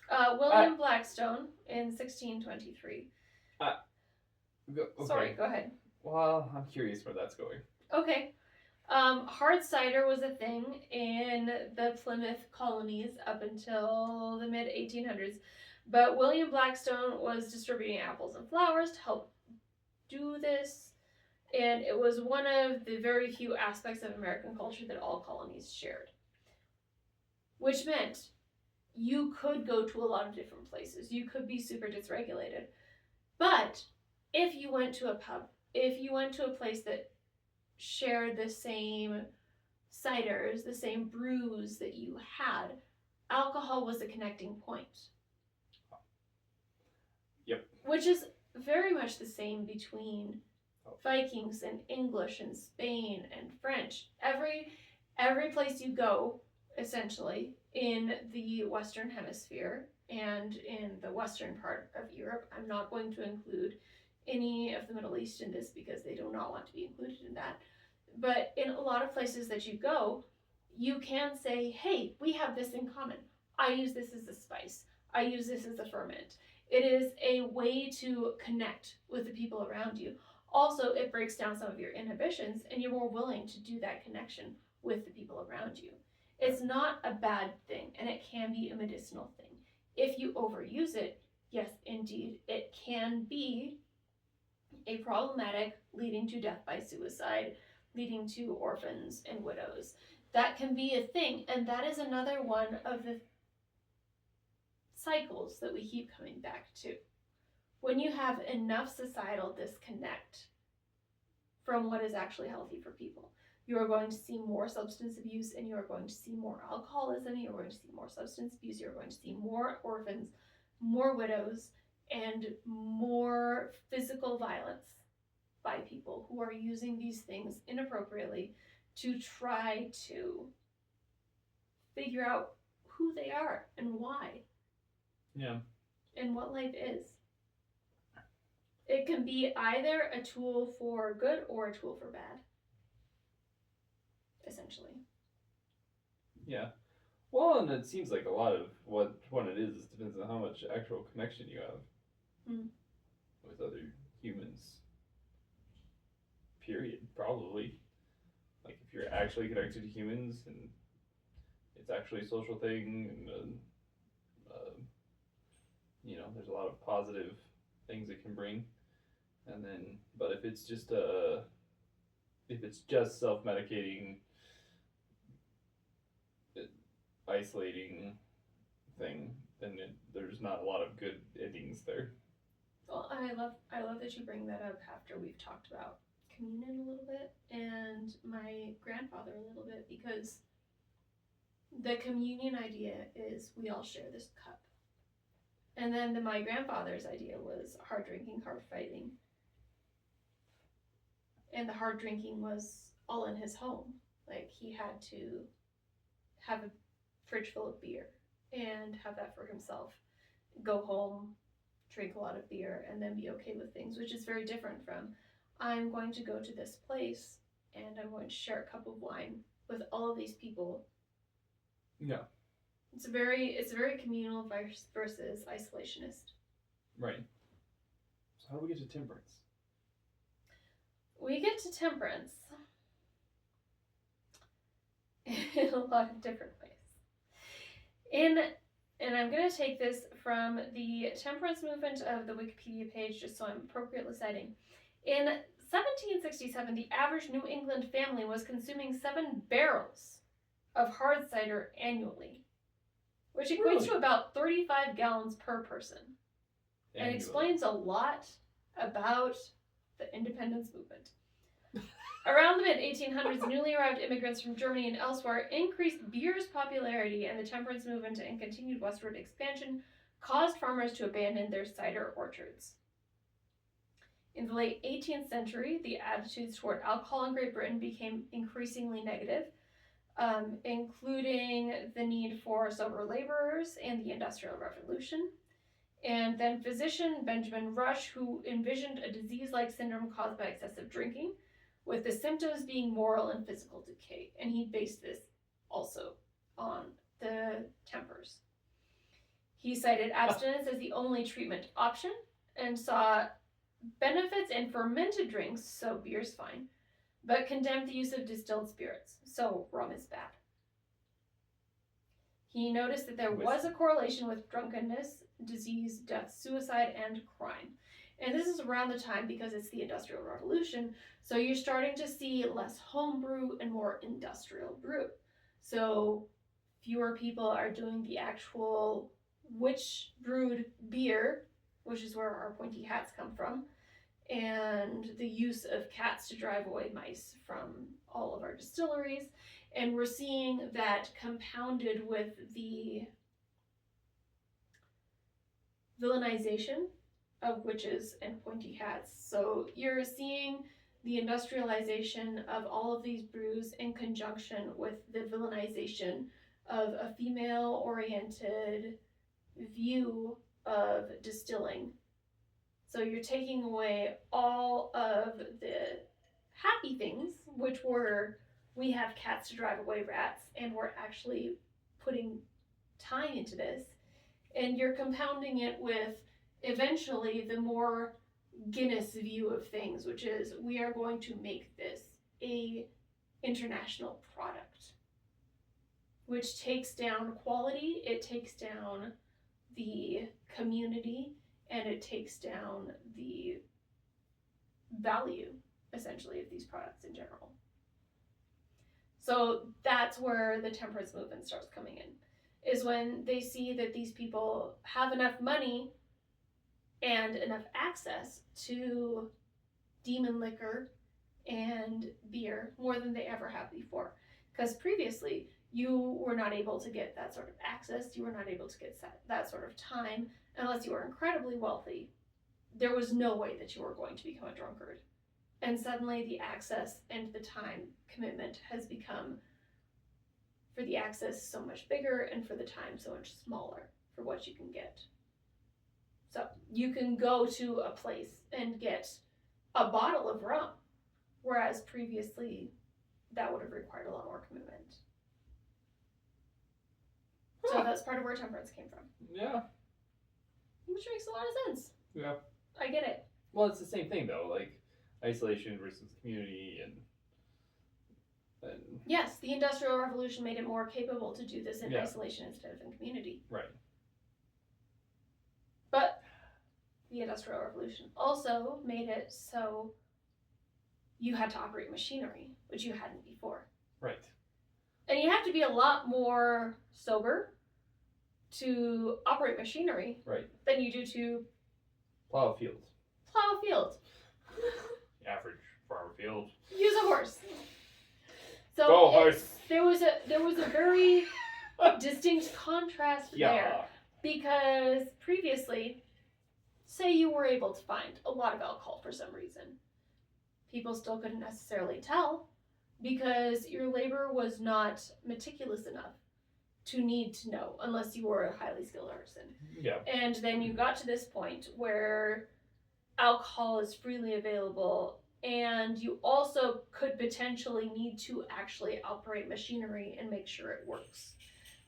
tell. William Blackstone in 1623. Okay. Sorry, go ahead. Well, I'm curious where that's going. Okay. Hard cider was a thing in the Plymouth colonies up until the mid-1800s. But William Blackstone was distributing apples and flowers to help do this. And it was one of the very few aspects of American culture that all colonies shared. Which meant you could go to a lot of different places. You could be super dysregulated. But if you went to a pub, if you went to a place that shared the same ciders, the same brews that you had, alcohol was a connecting point. Yep. Which is very much the same between Vikings and English and Spain and French. Every place you go, essentially, in the Western Hemisphere and in the western part of Europe, I'm not going to include any of the Middle East in this because they do not want to be included in that. But in a lot of places that you go, you can say, hey, we have this in common. I use this as a spice. I use this as a ferment. It is a way to connect with the people around you. Also, it breaks down some of your inhibitions and you're more willing to do that connection with the people around you. It's not a bad thing, and it can be a medicinal thing. if you overuse it, yes, indeed, it can be a problematic, leading to death by suicide, leading to orphans and widows. That can be a thing, and that is another one of the cycles that we keep coming back to. When you have enough societal disconnect from what is actually healthy for people, you are going to see more substance abuse, and you are going to see more alcoholism, you are going to see more substance abuse, you are going to see more orphans, more widows, and more physical violence by people who are using these things inappropriately to try to figure out who they are and why. Yeah. And what life is. It can be either a tool for good or a tool for bad. Essentially. Yeah. Well, and it seems like a lot of what it is depends on how much actual connection you have with other humans. Period. Probably. Like, if you're actually connected to humans and it's actually a social thing, and there's a lot of positive things it can bring. And then, but if it's just self-medicating, isolating thing, then there's not a lot of good endings there. Well, I love that you bring that up after we've talked about communion a little bit and my grandfather a little bit, because the communion idea is we all share this cup. And then my grandfather's idea was hard drinking, hard fighting. And the hard drinking was all in his home. Like, he had to have a fridge full of beer and have that for himself. Go home, drink a lot of beer, and then be okay with things, which is very different from, I'm going to go to this place and I'm going to share a cup of wine with all of these people. Yeah. It's very communal versus isolationist. Right. So how do we get to temperance? We get to temperance in a lot of different ways. And I'm going to take this from the temperance movement of the Wikipedia page, just so I'm appropriately citing. In 1767, the average New England family was consuming 7 barrels of hard cider annually, which equates to about 35 gallons per person. And explains a lot about the independence movement. Around the mid-1800s, newly arrived immigrants from Germany and elsewhere increased beer's popularity, and the temperance movement and continued westward expansion caused farmers to abandon their cider orchards. In the late 18th century, the attitudes toward alcohol in Great Britain became increasingly negative, including the need for sober laborers and the Industrial Revolution. And then physician Benjamin Rush, who envisioned a disease-like syndrome caused by excessive drinking, with the symptoms being moral and physical decay. And he based this also on the tempers. He cited abstinence as the only treatment option and saw benefits in fermented drinks, so beer's fine, but condemned the use of distilled spirits, so rum is bad. He noticed that there was a correlation with drunkenness, disease, death, suicide, and crime. And this is around the time, because it's the Industrial Revolution, so you're starting to see less homebrew and more industrial brew. So fewer people are doing the actual witch brewed beer, which is where our pointy hats come from, and the use of cats to drive away mice from all of our distilleries. And we're seeing that compounded with the villainization of witches and pointy hats. So you're seeing the industrialization of all of these brews in conjunction with the villainization of a female-oriented view of distilling. So you're taking away all of the happy things, which were, we have cats to drive away rats, and we're actually putting time into this. And you're compounding it with, eventually, the more Guinness view of things, which is, we are going to make this a international product, which takes down quality, it takes down the community, and it takes down the value, essentially, of these products in general. So that's where the temperance movement starts coming in, is when they see that these people have enough money and enough access to demon liquor and beer more than they ever have before. Because previously, you were not able to get that sort of access, you were not able to get that sort of time unless you were incredibly wealthy. There was no way that you were going to become a drunkard. And suddenly the access and the time commitment has become, for the access, so much bigger, and for the time so much smaller for what you can get. So you can go to a place and get a bottle of rum, whereas previously that would have required a lot more commitment. So that's part of where temperance came from. Yeah. Which makes a lot of sense. Yeah. I get it. Well, it's the same thing though, like isolation versus community and yes, the Industrial Revolution made it more capable to do this in Yeah. isolation instead of in community. Right. But the Industrial Revolution also made it so you had to operate machinery, which you hadn't before. Right. And you have to be a lot more sober to operate machinery Right. than you do to Plow a field. plow a field. Average farm field. Use a horse. So Go horse. there was a very distinct contrast Yeah. there, because previously, say you were able to find a lot of alcohol for some reason, people still couldn't necessarily tell because your labor was not meticulous enough to need to know unless you were a highly skilled artisan. Yeah. And then you got to this point where alcohol is freely available, and you also could potentially need to actually operate machinery and make sure it works.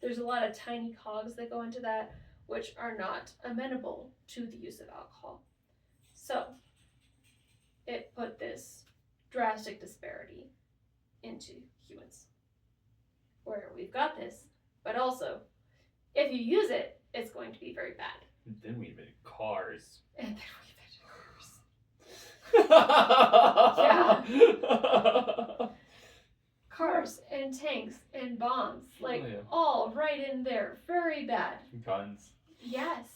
There's a lot of tiny cogs that go into that, which are not amenable to the use of alcohol. So it put this drastic disparity into humans, where we've got this, but also, if you use it, it's going to be very bad. And then we invented cars. And then we Yeah. cars and tanks and bombs, like, Oh, yeah. all right in there, very bad. Guns. Yes.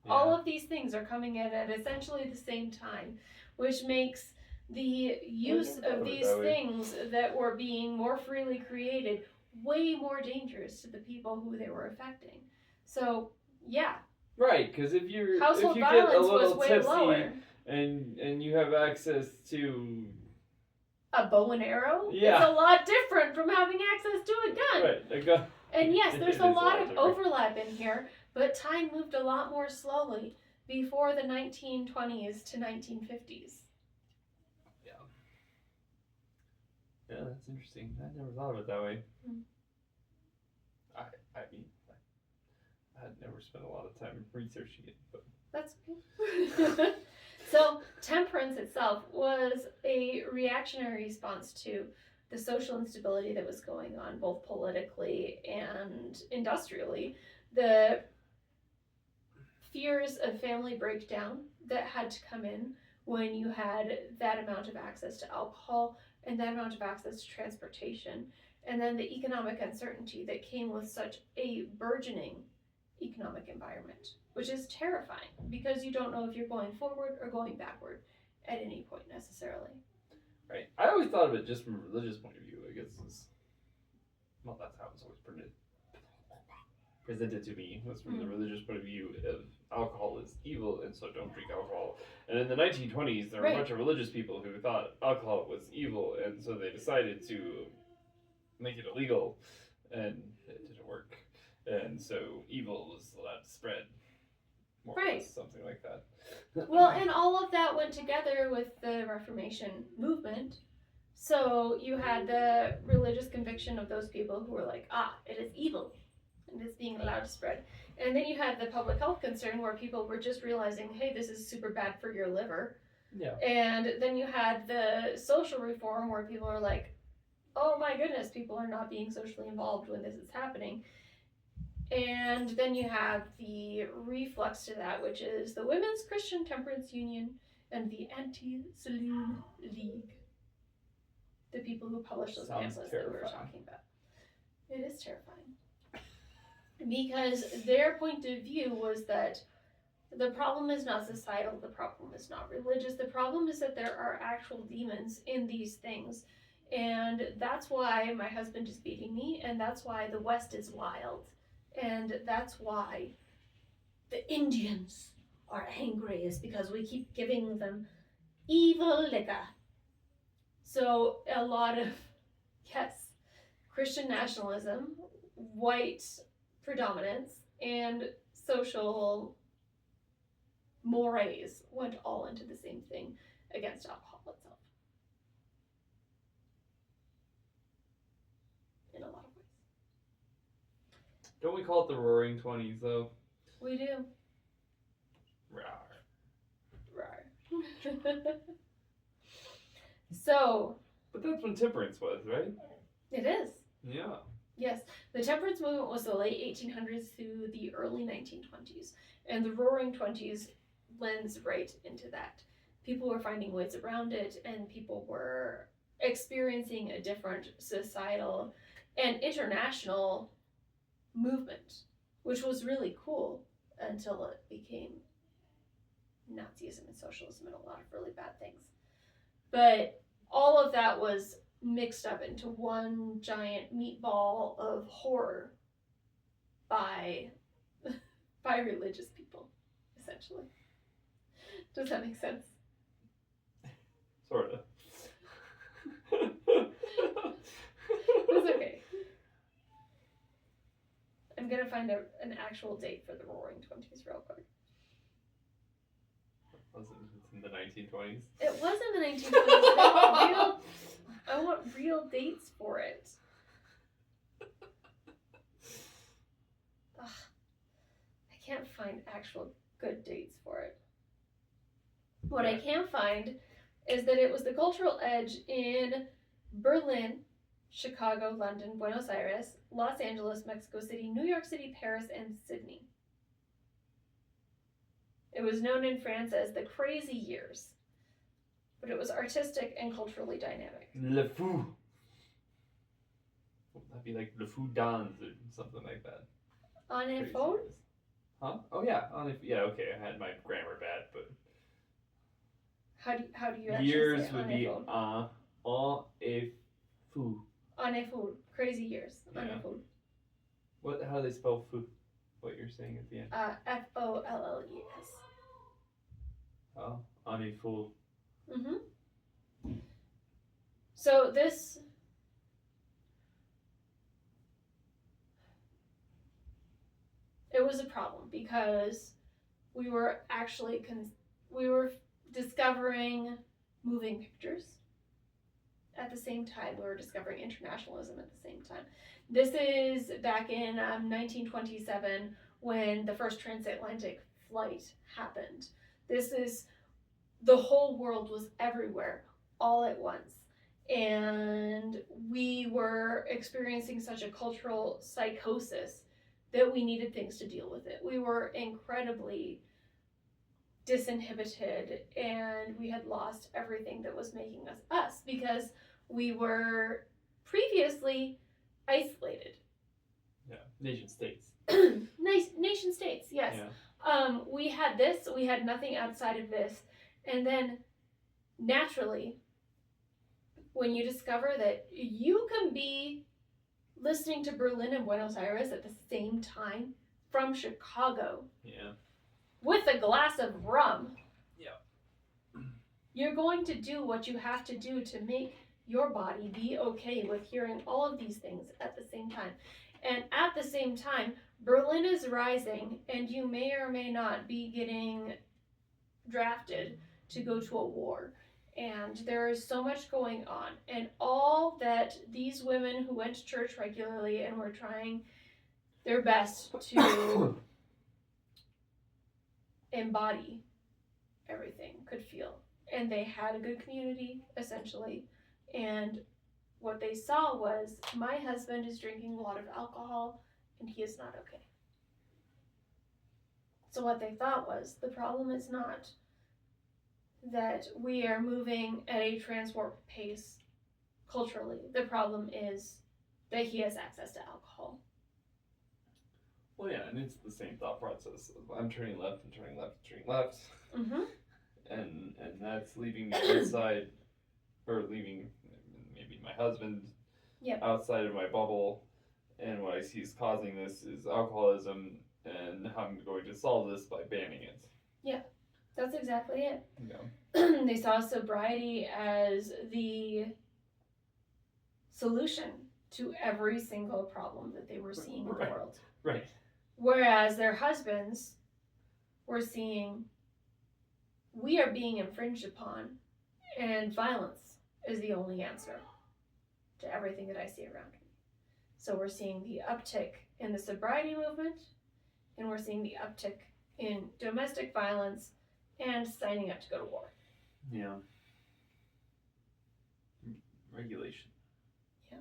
Yeah. All of these things are coming in at essentially the same time, which makes the use of these things that were being more freely created way more dangerous to the people who they were affecting. So, yeah. Right, because if Household you get a violence was little way tipsy lower. and you have access to A bow and arrow? Yeah. It's a lot different from having access to a gun. right a gun. And yes, there's It a is lot of different. overlap in here, but time moved a lot more slowly before the 1920s to 1950s. Yeah, that's interesting. I never thought of it that way. Hmm. I mean, I had never spent a lot of time researching it, but That's okay. So, temperance itself was a reactionary response to the social instability that was going on, both politically and industrially. The fears of family breakdown that had to come in when you had that amount of access to alcohol and that amount of access to transportation, and then the economic uncertainty that came with such a burgeoning economic environment, which is terrifying because you don't know if you're going forward or going backward at any point necessarily. right. I always thought of it just from a religious point of view. I guess well, that's how it's always presented to me. Was from the religious point of view of alcohol is evil, and so don't drink alcohol. And in the 1920s, there were a bunch of religious people who thought alcohol was evil, and so they decided to make it illegal, and it didn't work. And so evil was allowed to spread. More or less, something like that. Well, and all of that went together with the Reformation movement. So you had the religious conviction of those people who were like, it is evil, and it's being allowed to spread. And then you had the public health concern where people were just realizing, hey, this is super bad for your liver. Yeah. And then you had the social reform where people are like, oh my goodness, people are not being socially involved when this is happening. And then you have the reflux to that, which is the Women's Christian Temperance Union and the Anti-Saloon League. The people who publish those Sounds pamphlets that we were terrifying. talking about. It is terrifying. Because their point of view was that the problem is not societal, the problem is not religious, the problem is that there are actual demons in these things. And that's why my husband is beating me, and that's why the West is wild. And that's why the Indians are angry, is because we keep giving them evil liquor. So a lot of, yes, Christian nationalism, white predominance, and social mores went all into the same thing against alcohol itself. In a lot of ways. Don't we call it the Roaring 20s, though? We do. Rawr. Rawr. So. But that's when temperance was, right? It is. Yeah. Yes. The temperance movement was the late 1800s through the early 1920s. And the Roaring 20s lends right into that. People were finding ways around it, and people were experiencing a different societal and international movement, which was really cool until it became Nazism and socialism and a lot of really bad things. But all of that was mixed up into one giant meatball of horror by religious people, essentially. Does that make sense? Sort of. It's okay. I'm gonna find an actual date for the Roaring 20s real quick. It's in the 1920s. It was in the 1920s. I want real dates for it. Ugh, I can't find actual good dates for it. What I can find is that it was the cultural edge in Berlin, Chicago, London, Buenos Aires, Los Angeles, Mexico City, New York City, Paris, and Sydney. It was known in France as the Crazy Years, but it was artistic and culturally dynamic. Le Fou. That'd be like Le Fou Dans or something like that. On a Crazy phone? years. Huh? Oh yeah. Yeah. Okay. I had my grammar bad, but How do you actually years say would on be a phone? en a fou. On a phone. Crazy years. On Yeah. a phone. What? How do they spell fou? What you're saying at the end? Folles. Oh, en a fou. Mm-hmm. So this. It was a problem because we were actually we were discovering moving pictures at the same time. We were discovering internationalism at the same time. This is back in 1927 when the first transatlantic flight happened. This is, the whole world was everywhere all at once. And we were experiencing such a cultural psychosis that we needed things to deal with it. We were incredibly disinhibited, and we had lost everything that was making us us because we were previously isolated. Yeah, nation states. Nation states, yes. Yeah. We had this, we had nothing outside of this, and then naturally, when you discover that you can be listening to Berlin and Buenos Aires at the same time from Chicago. Yeah. With a glass of rum. Yeah. You're going to do what you have to do to make your body be okay with hearing all of these things at the same time. And at the same time, Berlin is rising, and you may or may not be getting drafted to go to a war. And there is so much going on. And all that these women who went to church regularly and were trying their best to embody everything could feel. And they had a good community, essentially. And what they saw was, my husband is drinking a lot of alcohol, and he is not okay. So what they thought was, the problem is not that we are moving at a transwarped pace culturally. The problem is that he has access to alcohol. Well, yeah, and it's the same thought process of I'm turning left and turning left and turning left. Mm-hmm. And that's leaving me inside, or leaving maybe my husband outside of my bubble. And what I see is causing this is alcoholism, and I'm going to solve this by banning it. Yeah, that's exactly it. Yeah. They saw sobriety as the solution to every single problem that they were seeing in the world. Right. Whereas their husbands were seeing, we are being infringed upon, and violence is the only answer to everything that I see around me. So we're seeing the uptick in the sobriety movement, and we're seeing the uptick in domestic violence and signing up to go to war. Yeah. Regulation. Yeah.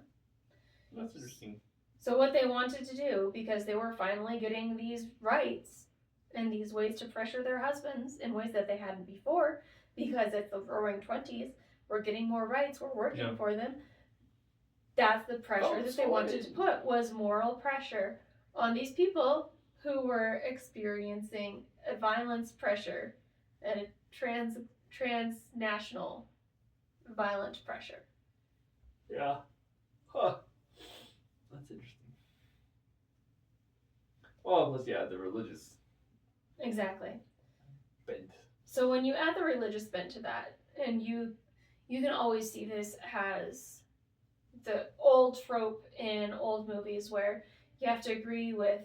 That's interesting. So what they wanted to do, because they were finally getting these rights and these ways to pressure their husbands in ways that they hadn't before, because it's the roaring 20s, we're getting more rights, we're working for them. That's the pressure that they wanted to put, was moral pressure on these people who were experiencing a violence pressure and a transnational violent pressure. Yeah. Huh. That's interesting. Well, plus, yeah, the religious Exactly. bent. So when you add the religious bent to that, and you can always see this as the old trope in old movies where you have to agree with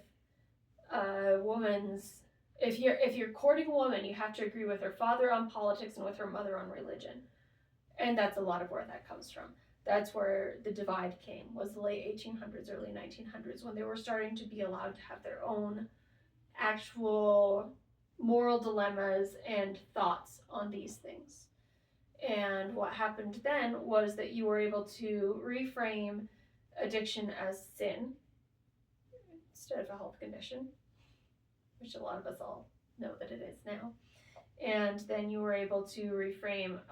a woman's, if you're courting a woman, you have to agree with her father on politics and with her mother on religion. And that's a lot of where that comes from. That's where the divide came, was the late 1800s, early 1900s, when they were starting to be allowed to have their own actual moral dilemmas and thoughts on these things. And what happened then was that you were able to reframe addiction as sin instead of a health condition, which a lot of us all know that it is now. And then you were able to reframe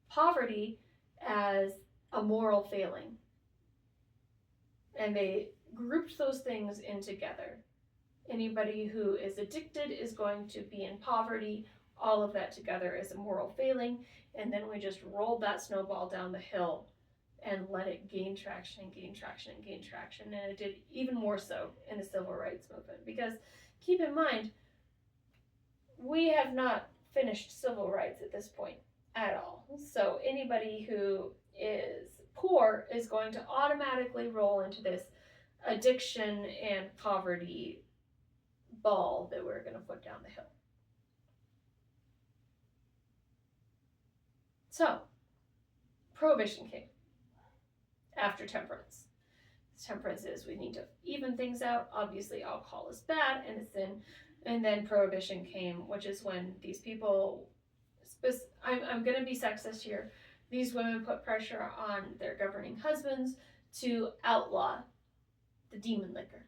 poverty as a moral failing. And they grouped those things in together. Anybody who is addicted is going to be in poverty. All of that together is a moral failing. And then we just rolled that snowball down the hill and let it gain traction and gain traction and gain traction. And it did even more so in the civil rights movement. Because keep in mind, we have not finished civil rights at this point at all. So anybody who is poor is going to automatically roll into this addiction and poverty ball that we're going to put down the hill. So, Prohibition came after temperance. Temperance is we need to even things out. Obviously, alcohol is bad and it's sin. And then Prohibition came, which is when these people, I'm going to be sexist here, these women put pressure on their governing husbands to outlaw the demon liquor.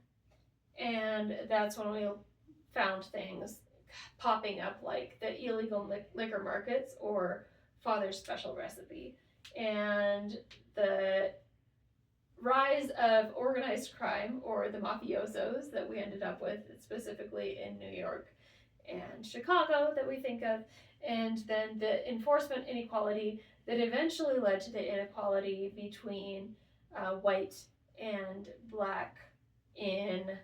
And that's when we found things popping up like the illegal liquor markets or Father's Special Recipe. And the rise of organized crime, or the mafiosos that we ended up with, specifically in New York and Chicago that we think of, and then the enforcement inequality that eventually led to the inequality between white and black in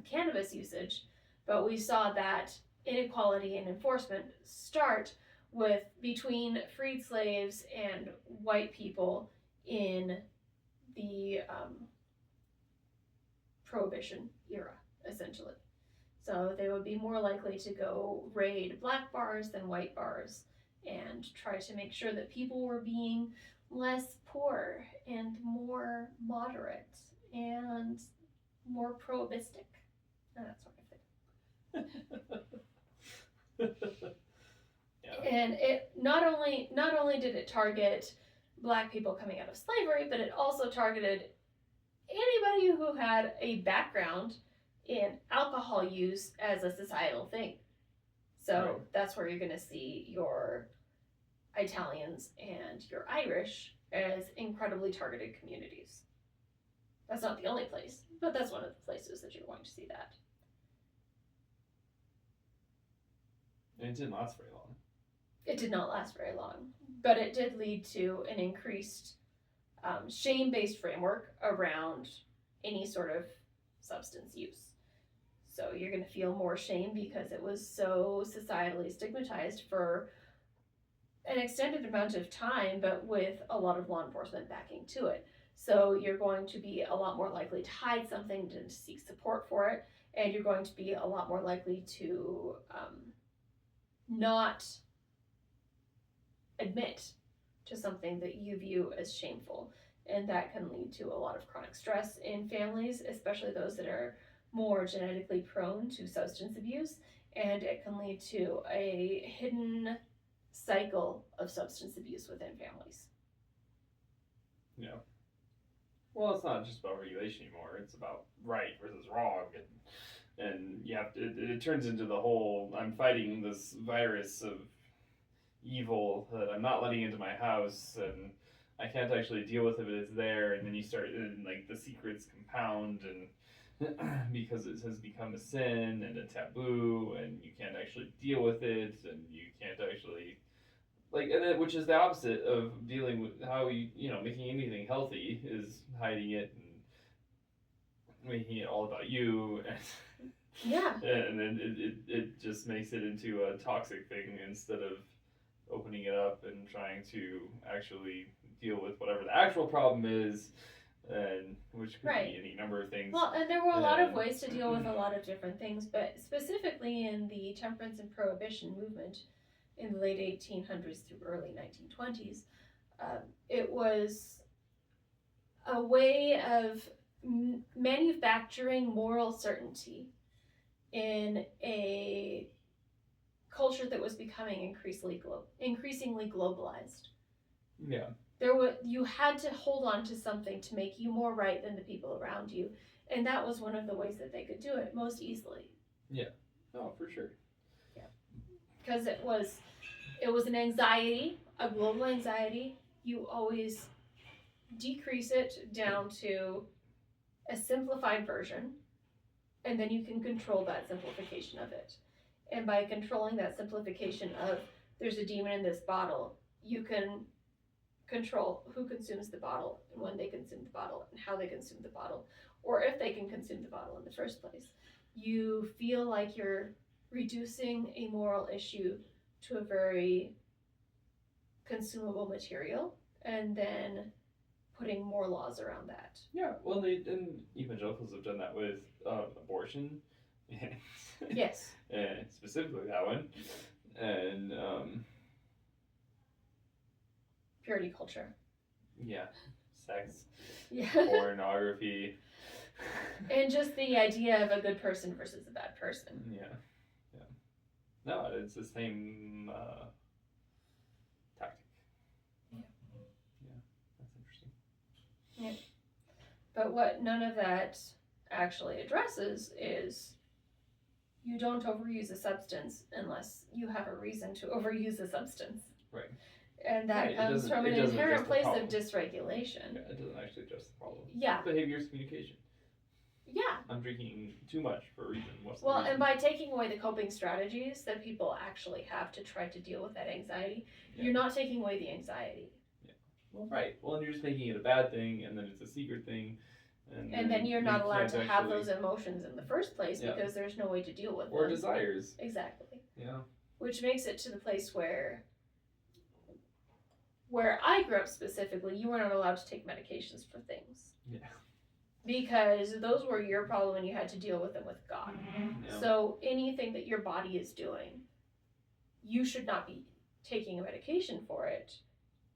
cannabis usage. But we saw that inequality in enforcement start with between freed slaves and white people in the Prohibition era, essentially. So they would be more likely to go raid black bars than white bars and try to make sure that people were being less poor and more moderate and more prohibistic and that sort of thing. Yeah. And it not only did it target black people coming out of slavery, but it also targeted anybody who had a background in alcohol use as a societal thing. So Right. that's where you're going to see your Italians and your Irish as incredibly targeted communities. That's not the only place, but that's one of the places that you're going to see that. And it didn't last very long. It did not last very long, but it did lead to an increased shame-based framework around any sort of substance use. So you're going to feel more shame because it was so societally stigmatized for an extended amount of time, but with a lot of law enforcement backing to it. So you're going to be a lot more likely to hide something, to seek support for it, and you're going to be a lot more likely to not admit to something that you view as shameful. And that can lead to a lot of chronic stress in families, especially those that are more genetically prone to substance abuse. And it can lead to a hidden cycle of substance abuse within families. Yeah. Well, it's not just about regulation anymore. It's about right versus wrong, and you have to. It turns into the whole I'm fighting this virus of evil that I'm not letting into my house, and I can't actually deal with it, but it's there. And then you start, and like the secrets compound, and because it has become a sin and a taboo, and you can't actually deal with it, and you can't actually which is the opposite of dealing with how making anything healthy is hiding it and making it all about you, and Yeah. and then it just makes it into a toxic thing instead of opening it up and trying to actually deal with whatever the actual problem is, and which could be any number of things. Well, and there were a lot of ways to deal with a lot of different things, but specifically in the Temperance and Prohibition movement in the late 1800s through early 1920s, it was a way of manufacturing moral certainty in a culture that was becoming increasingly globalized. Yeah. You had to hold on to something to make you more right than the people around you, and that was one of the ways that they could do it most easily. Yeah. Oh, for sure. Yeah. Because it was an anxiety, a global anxiety. You always decrease it down to a simplified version, and then you can control that simplification of it. And by controlling that simplification of there's a demon in this bottle, you can control who consumes the bottle and when they consume the bottle and how they consume the bottle, or if they can consume the bottle in the first place. You feel like you're reducing a moral issue to a very consumable material and then putting more laws around that. Yeah, well, and evangelicals have done that with abortion. Yes. And specifically that one. And purity culture. Yeah, sex, yeah, pornography, and just the idea of a good person versus a bad person. Yeah. No, it's the same tactic. Yeah, that's interesting. Yeah, but what none of that actually addresses is you don't overuse a substance unless you have a reason to overuse a substance. Right. And that comes from an inherent place of dysregulation. Yeah, it doesn't actually address the problem. Yeah. Behavior is communication. Yeah. I'm drinking too much for a reason. What's the reason? reason? And by taking away the coping strategies that people actually have to try to deal with that anxiety, you're not taking away the anxiety. Yeah. Well, right. Well, and you're just making it a bad thing, and then it's a secret thing. And then you're not allowed to have those emotions in the first place because there's no way to deal with them. Or desires. Exactly. Yeah. Which makes it to the place where I grew up specifically, you were not allowed to take medications for things. Yeah. Because those were your problem and you had to deal with them with God. Yeah. So anything that your body is doing, you should not be taking a medication for it.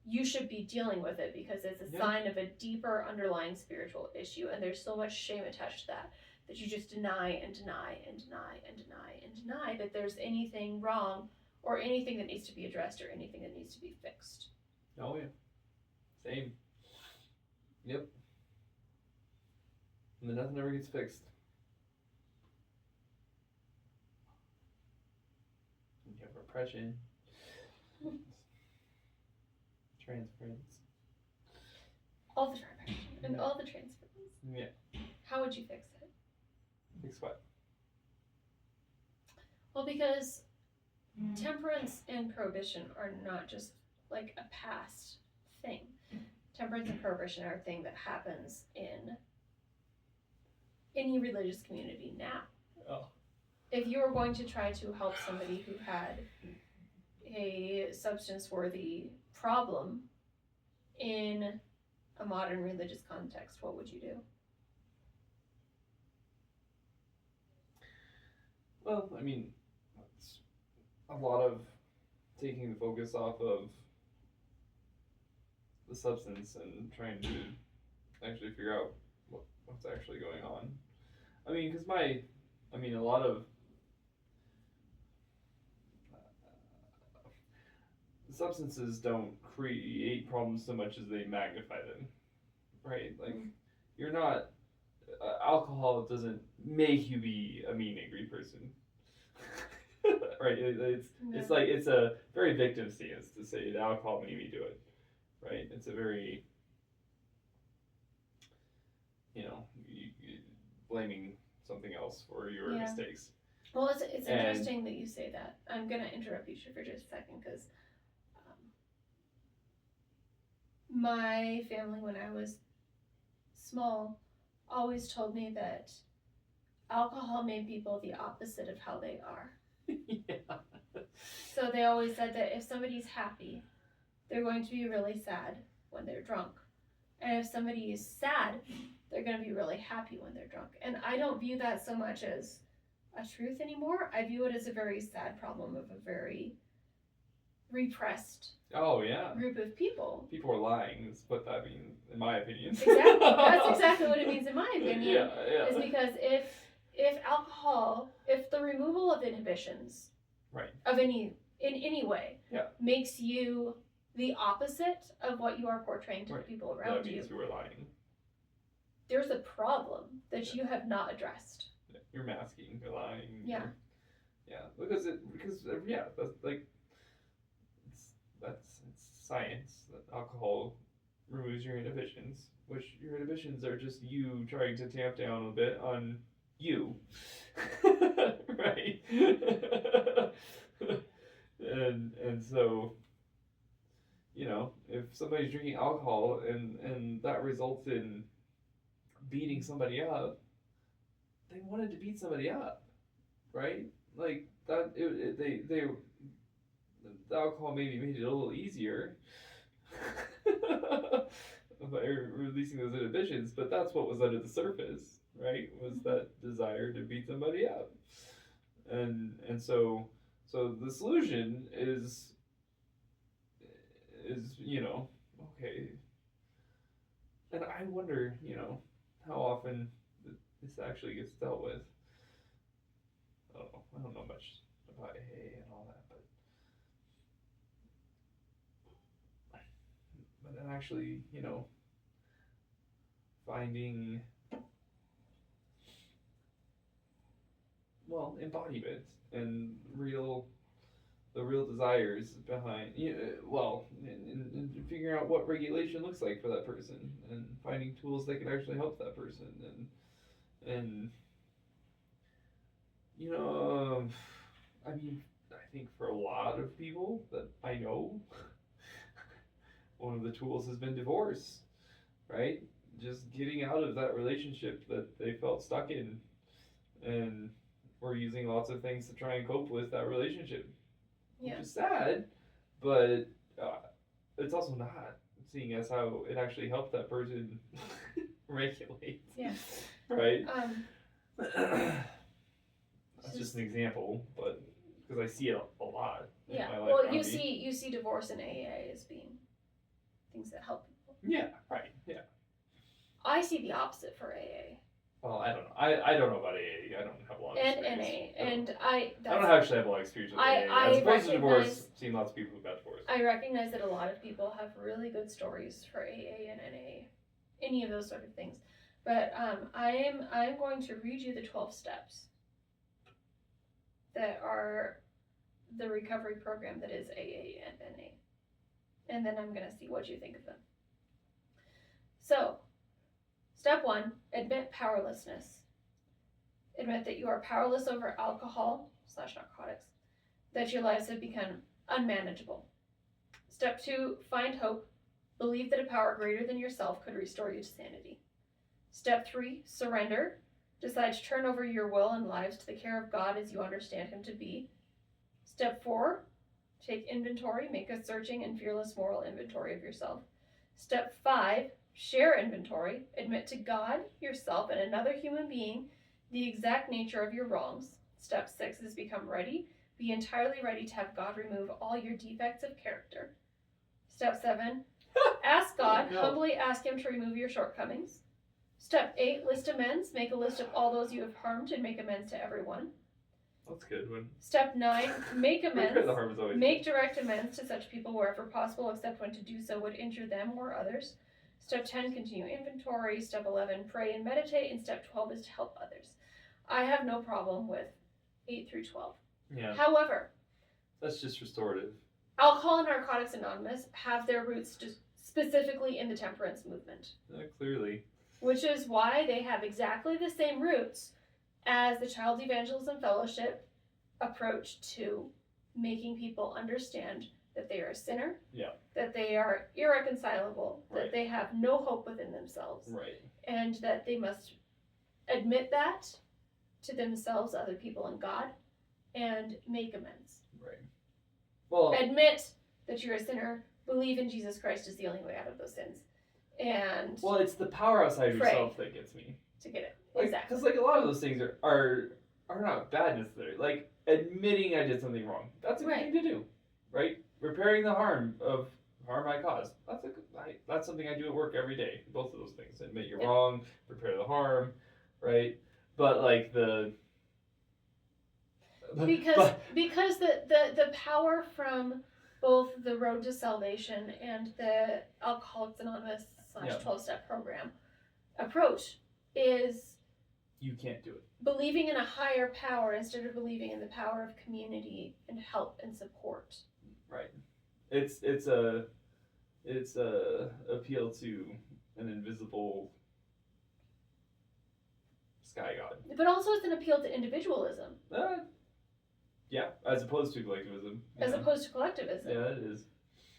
You should be dealing with it because it's a sign of a deeper underlying spiritual issue, and there's so much shame attached to that you just deny and deny and deny and deny and deny that there's anything wrong or anything that needs to be addressed or anything that needs to be fixed. Oh yeah. Same. Yep. And then nothing ever gets fixed. Depression. Transference. All the depression and Yeah. all the transference. Yeah. How would you fix it? Fix what? Well, because temperance and prohibition are not just like a past thing. Temperance and prohibition are a thing that happens in any religious community now. Oh. If you were going to try to help somebody who had a substance-worthy problem in a modern religious context, what would you do? Well, I mean, it's a lot of taking the focus off of the substance and trying to actually figure out what's actually going on. I mean, because a lot of substances don't create problems so much as they magnify them, right? Like, you're not, alcohol doesn't make you be a mean, angry person. Right? It's like, it's a very victim stance to say that alcohol made me do it, right? It's a very, you blaming something else for your mistakes. Well, it's interesting that you say that. I'm going to interrupt you for just a second because my family, when I was small, always told me that alcohol made people the opposite of how they are. Yeah. So they always said that if somebody's happy, they're going to be really sad when they're drunk. And if somebody is sad, they're going to be really happy when they're drunk. And I don't view that so much as a truth anymore. I view it as a very sad problem of a very repressed group of people. People are lying is what that means, in my opinion. Exactly. That's exactly what it means in my opinion. Yeah. Is because if alcohol, if the removal of inhibitions, right, of in any way, makes you the opposite of what you are portraying to the people around you, that means you are lying. There's a problem that you have not addressed. You're masking, you're lying. Yeah. Because that's like, it's science that alcohol removes your inhibitions, which your inhibitions are just you trying to tamp down a bit on you. Right? and so, if somebody's drinking alcohol and that results in beating somebody up, they wanted to beat somebody up, right? Like that. The alcohol maybe made it a little easier by releasing those inhibitions, but that's what was under the surface, right? Was that desire to beat somebody up, and so the solution is okay. And I wonder, how often this actually gets dealt with. I don't know much about AA and all that, but then actually, finding, embodiment and the real desires behind, and figuring out what regulation looks like for that person, and finding tools that can actually help that person, and I think for a lot of people that I know, one of the tools has been divorce, right? Just getting out of that relationship that they felt stuck in, and we're using lots of things to try and cope with that relationship. Which is sad, but it's also not, seeing as how it actually helped that person regulate. Yeah. Right? That's just an example, but because I see it a lot. Yeah. In my life Well, around you me. see divorce and AA as being things that help people. Yeah. Right. Yeah. I see the opposite for AA. Well, I don't know. I don't know about AA. I don't have a lot of experience. And I don't actually have a lot of experience with AA. As opposed to divorce, I've seen lots of people who got divorced. I recognize that a lot of people have really good stories for AA and NA, any of those sort of things. But I'm going to read you the 12 steps that are the recovery program that is AA and NA. And then I'm going to see what you think of them. So, step 1, admit powerlessness. Admit that you are powerless over alcohol/narcotics, that your lives have become unmanageable. Step 2, find hope. Believe that a power greater than yourself could restore you to sanity. Step 3, surrender. Decide to turn over your will and lives to the care of God as you understand Him to be. Step 4, take inventory. Make a searching and fearless moral inventory of yourself. Step 5, share inventory. Admit to God, yourself, and another human being the exact nature of your wrongs. Step 6 is become ready. Be entirely ready to have God remove all your defects of character. Step 7, ask God, humbly ask Him to remove your shortcomings. Step 8, list amends. Make a list of all those you have harmed and make amends to everyone. That's a good one. Step 9, make amends. Repair the harm is always Make direct amends to such people wherever possible, except when to do so would injure them or others. Step 10, continue inventory. Step 11, pray and meditate. And step 12 is to help others. I have no problem with 8 through 12. Yeah. However, That's just restorative. Alcohol and Narcotics Anonymous have their roots just specifically in the temperance movement, Clearly. which is why they have exactly the same roots as the Child Evangelism Fellowship approach to making people understand that they are a sinner, Yeah. that they are irreconcilable, Right. that they have no hope within themselves, Right. and that they must admit that to themselves, other people, and God, and make amends. Right. Well, Admit that you're a sinner, believe in Jesus Christ is the only way out of those sins, and it's the power outside pray. yourself that gets me. to get it. Like, Exactly. Because a lot of those things are not bad necessarily. Like admitting I did something wrong. That's a good Right. thing to do, right? Repairing the harm I caused. That's something I do at work every day. Both of those things. Admit you're Yeah. wrong. Repair the harm, right? But like Because the power from both the Road to Salvation and the Alcoholics Anonymous Yeah. / 12-step program approach is you can't do it. believing in a higher power instead of believing in the power of community and help and support. Right. It's a appeal to an invisible sky god. But also it's an appeal to individualism Yeah, as opposed to collectivism. as opposed to collectivism. Yeah, it is.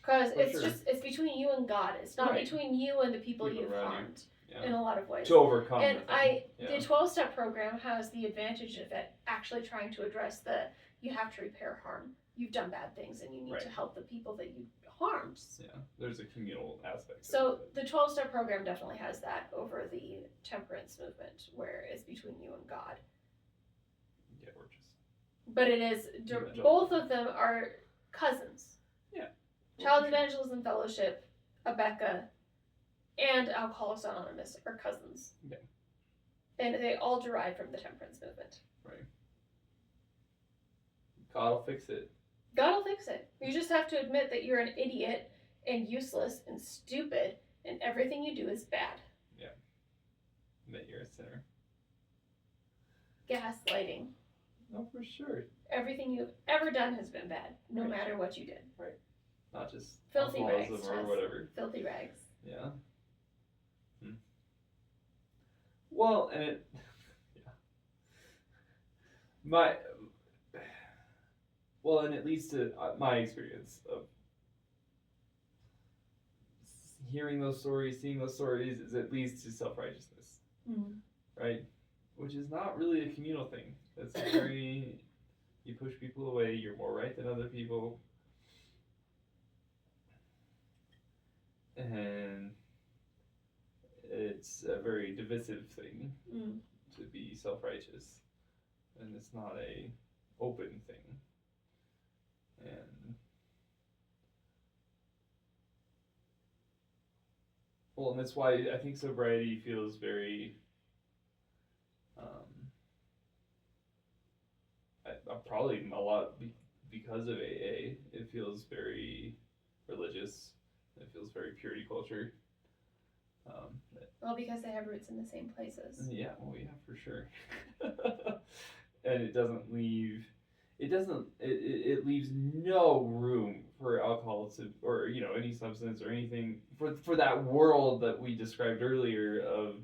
Because For it's sure. it's between you and God. It's not Right. between you and the people People you've around you. harmed Yeah. in a lot of ways. To overcome. And the thing. the 12-step program has the advantage of it actually trying to address you have to repair harm. You've done bad things and you need to Right. help the people that you harmed. Yeah, there's a communal aspect. So of it. the 12-step program definitely has that over the temperance movement where it's between you and God. Yeah, we're just. But it is, Evangelical. both of them are cousins. Yeah. Child Evangelism Fellowship, Abeka, and Alcoholics Anonymous are cousins. Yeah. And they all derive from the temperance movement. Right. God will fix it. God will fix it. You just have to admit that you're an idiot and useless and stupid and everything you do is bad. That you're a sinner. Gaslighting. No, for sure. Everything you've ever done has been bad, no Right. matter what you did. Not just Filthy alcoholism rags, or Tess. whatever. Filthy rags. Yeah. Well, and it. Yeah. Well, and it leads to my experience of hearing those stories, seeing those stories, is it leads to self-righteousness, right? Which is not really a communal thing. It's very, you push people away, you're more right than other people. And it's a very divisive thing to be self-righteous. And it's not a open thing. And that's why I think sobriety feels very, probably a lot because of AA, it feels very religious. It feels very purity culture. Well, because they have roots in the same places. Yeah, well, yeah, for sure. And it doesn't leave it doesn't it leaves no room for alcohol to, or any substance or anything for that world that we described earlier of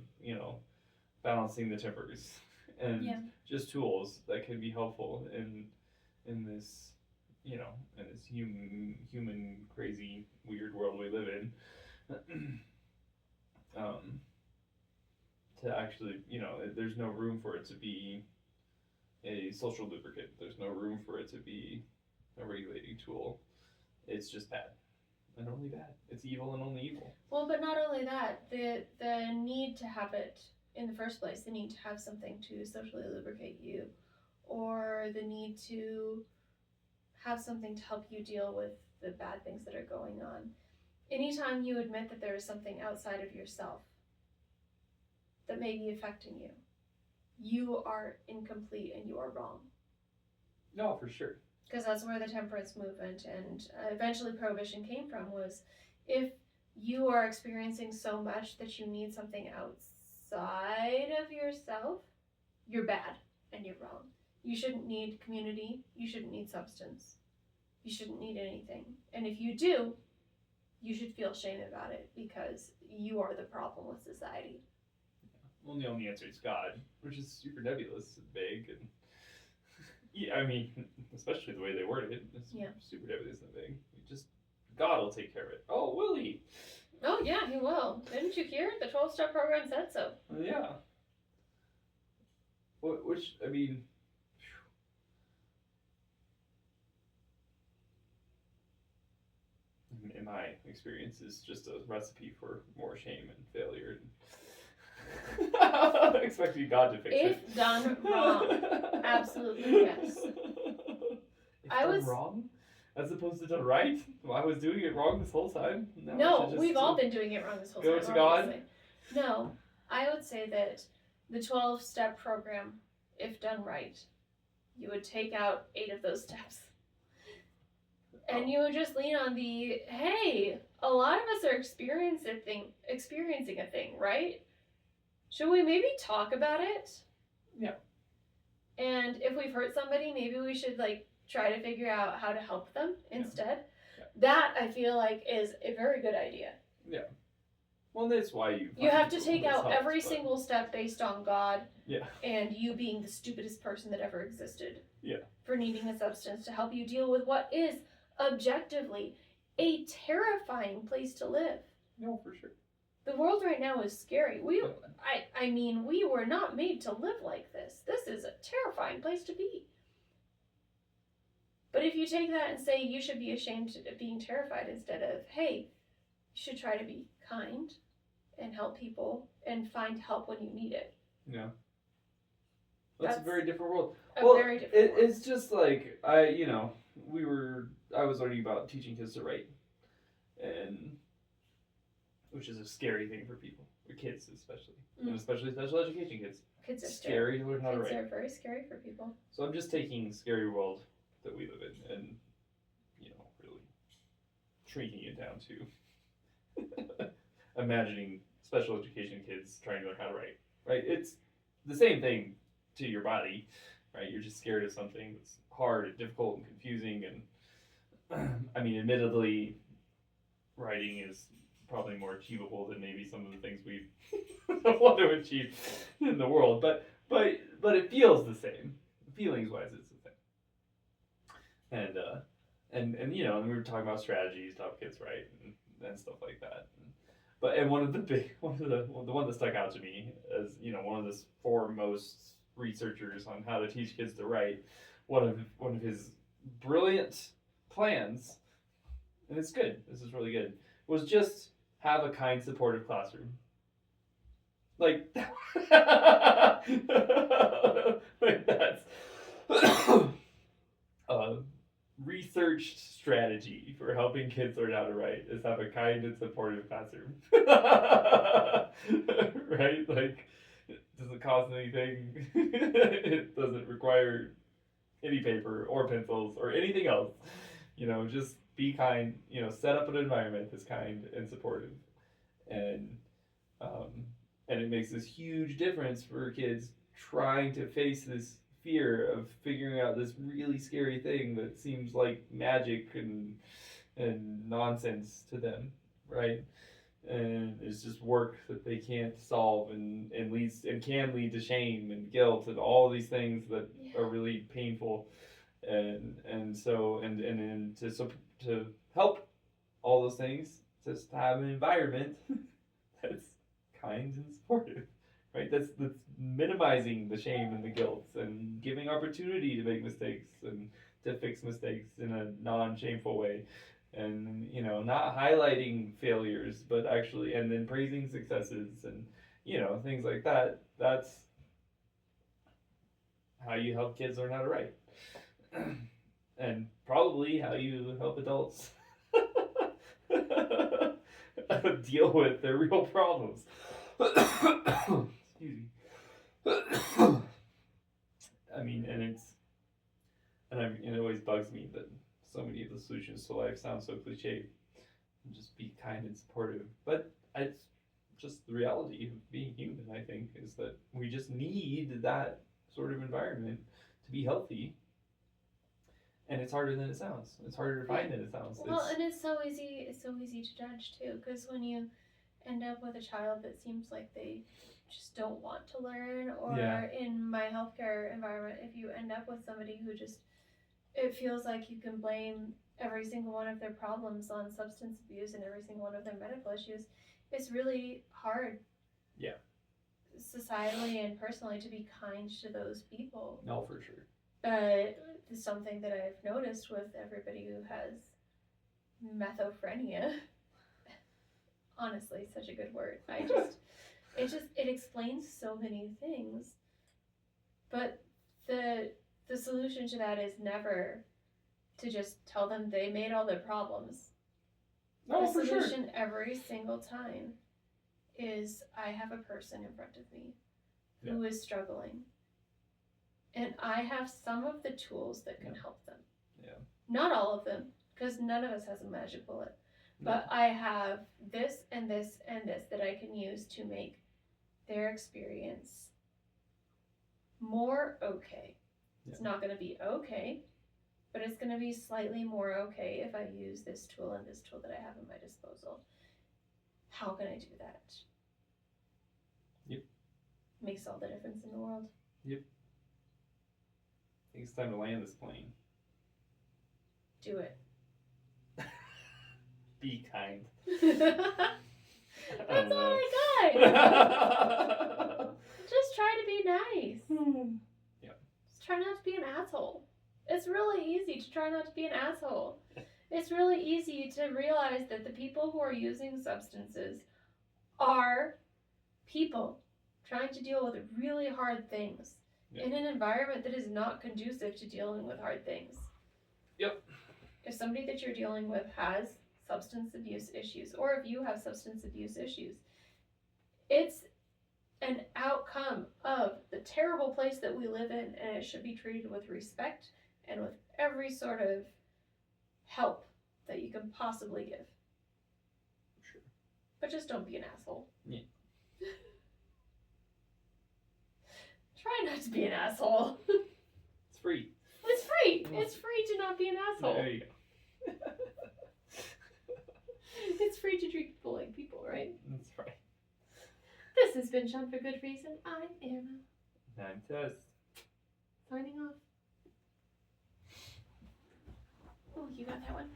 balancing the tempers and just tools that can be helpful in this in this human crazy weird world we live in. To actually, there's no room for it to be a social lubricant. There's no room for it to be a regulating tool. It's just bad, and only bad. It's evil and only evil. Well, but not only that, the need to have it in the first place, the need to have something to socially lubricate you, or the need to have something to help you deal with the bad things that are going on. Anytime you admit that there is something outside of yourself that may be affecting you, you are incomplete and you are wrong. No, for sure. Because that's where the temperance movement and eventually prohibition came from, was if you are experiencing so much that you need something outside of yourself, you're bad and you're wrong. You shouldn't need community. You shouldn't need substance. You shouldn't need anything. And if you do, you should feel shame about it because you are the problem with society. Well, the only answer is God, which is super nebulous and vague, and yeah, I mean, especially the way they worded it, it's super nebulous and vague. Just God will take care of it. Oh, will He? Oh yeah, He will. Didn't you hear? The 12-step program said so. Yeah. Which I mean. In my experience, is just a recipe for more shame and failure and expecting God to fix it. If done wrong, absolutely yes. If done wrong, as opposed to done right. Well, I was doing it wrong this whole time. No, we've all been doing it wrong this whole time. Go to God. No, I would say that the 12-step program, if done right, you would take out 8 of those steps. And you would just lean on the, hey, a lot of us are experiencing a thing, right? Should we maybe talk about it? Yeah. And if we've hurt somebody, maybe we should try to figure out how to help them instead. Yeah. That I feel like is a very good idea. Yeah. Well, that's why you have to take out every single step based on God. Yeah. And you being the stupidest person that ever existed. Yeah. For needing a substance to help you deal with what is objectively a terrifying place to live. No, for sure. The world right now is scary. I mean, we were not made to live like this. This is a terrifying place to be. But if you take that and say you should be ashamed of being terrified instead of, hey, you should try to be kind and help people and find help when you need it. Yeah. That's a very different world. Very different world. It's just like, I was learning about teaching kids to write, and which is a scary thing for people, for kids especially, and especially special education kids. Kids are scary to learn how to write. Kids are very scary for people. So I'm just taking the scary world that we live in and, really shrinking it down to imagining special education kids trying to learn how to write. Right? It's the same thing to your body, right? You're just scared of something that's hard and difficult and confusing, and I mean, admittedly, writing is probably more achievable than maybe some of the things we want to achieve in the world, but it feels the same. Feelings wise, it's the same. And we were talking about strategies to help kids write and stuff like that. And one of the one that stuck out to me as one of the foremost researchers on how to teach kids to write, one of his brilliant plans, and it's good. This is really good. Was just have a kind, supportive classroom. Like that's a researched strategy for helping kids learn how to write is have a kind and supportive classroom. Right? Like, it doesn't cost anything. It doesn't require any paper or pencils or anything else. Just be kind. Set up an environment that's kind and supportive, and it makes this huge difference for kids trying to face this fear of figuring out this really scary thing that seems like magic and nonsense to them, right? And it's just work that they can't solve, and leads and can lead to shame and guilt and all these things that are really painful, and so to help all those things, just have an environment that's kind and supportive, right? That's minimizing the shame and the guilt and giving opportunity to make mistakes and to fix mistakes in a non-shameful way, and not highlighting failures, but actually, and then praising successes, and things like that. That's how you help kids learn how to write, and probably how you help adults deal with their real problems. Excuse me. I mean, and it always bugs me that so many of the solutions to life sound so cliche. Just be kind and supportive, but it's just the reality of being human. I think is that we just need that sort of environment to be healthy. And it's harder than it sounds. It's harder to find than it sounds. Well, and it's so easy. It's so easy to judge too, because when you end up with a child that seems like they just don't want to learn, or in my healthcare environment, if you end up with somebody who just, it feels like you can blame every single one of their problems on substance abuse and every single one of their medical issues, it's really hard. Yeah. Societally and personally to be kind to those people. No, for sure. It's something that I've noticed with everybody who has methophrenia. Honestly, such a good word. It explains so many things. But the solution to that is never to just tell them they made all their problems. No, the for solution sure. every single time is I have a person in front of me who is struggling. And I have some of the tools that can help them. Yeah. Not all of them, because none of us has a magic bullet. But I have this and this and this that I can use to make their experience more okay. It's not going to be okay, but it's going to be slightly more okay if I use this tool and this tool that I have at my disposal. How can I do that? Yep. Makes all the difference in the world. Yep. I think it's time to land this plane. Do it. Be kind. That's all I got. Just try to be nice. Yeah. Just try not to be an asshole. It's really easy to try not to be an asshole. It's really easy to realize that the people who are using substances are people trying to deal with really hard things in an environment that is not conducive to dealing with hard things. Yep. If somebody that you're dealing with has substance abuse issues, or if you have substance abuse issues, it's an outcome of the terrible place that we live in, and it should be treated with respect and with every sort of help that you can possibly give. Sure. But just don't be an asshole. Yeah. Try not to be an asshole. It's free. It's free. It's free to not be an asshole. There you go. It's free to treat people like people, right? That's right. This has been Shun for Good Reason. I'm Anna. I'm Tess. Signing off. Oh, you got that one?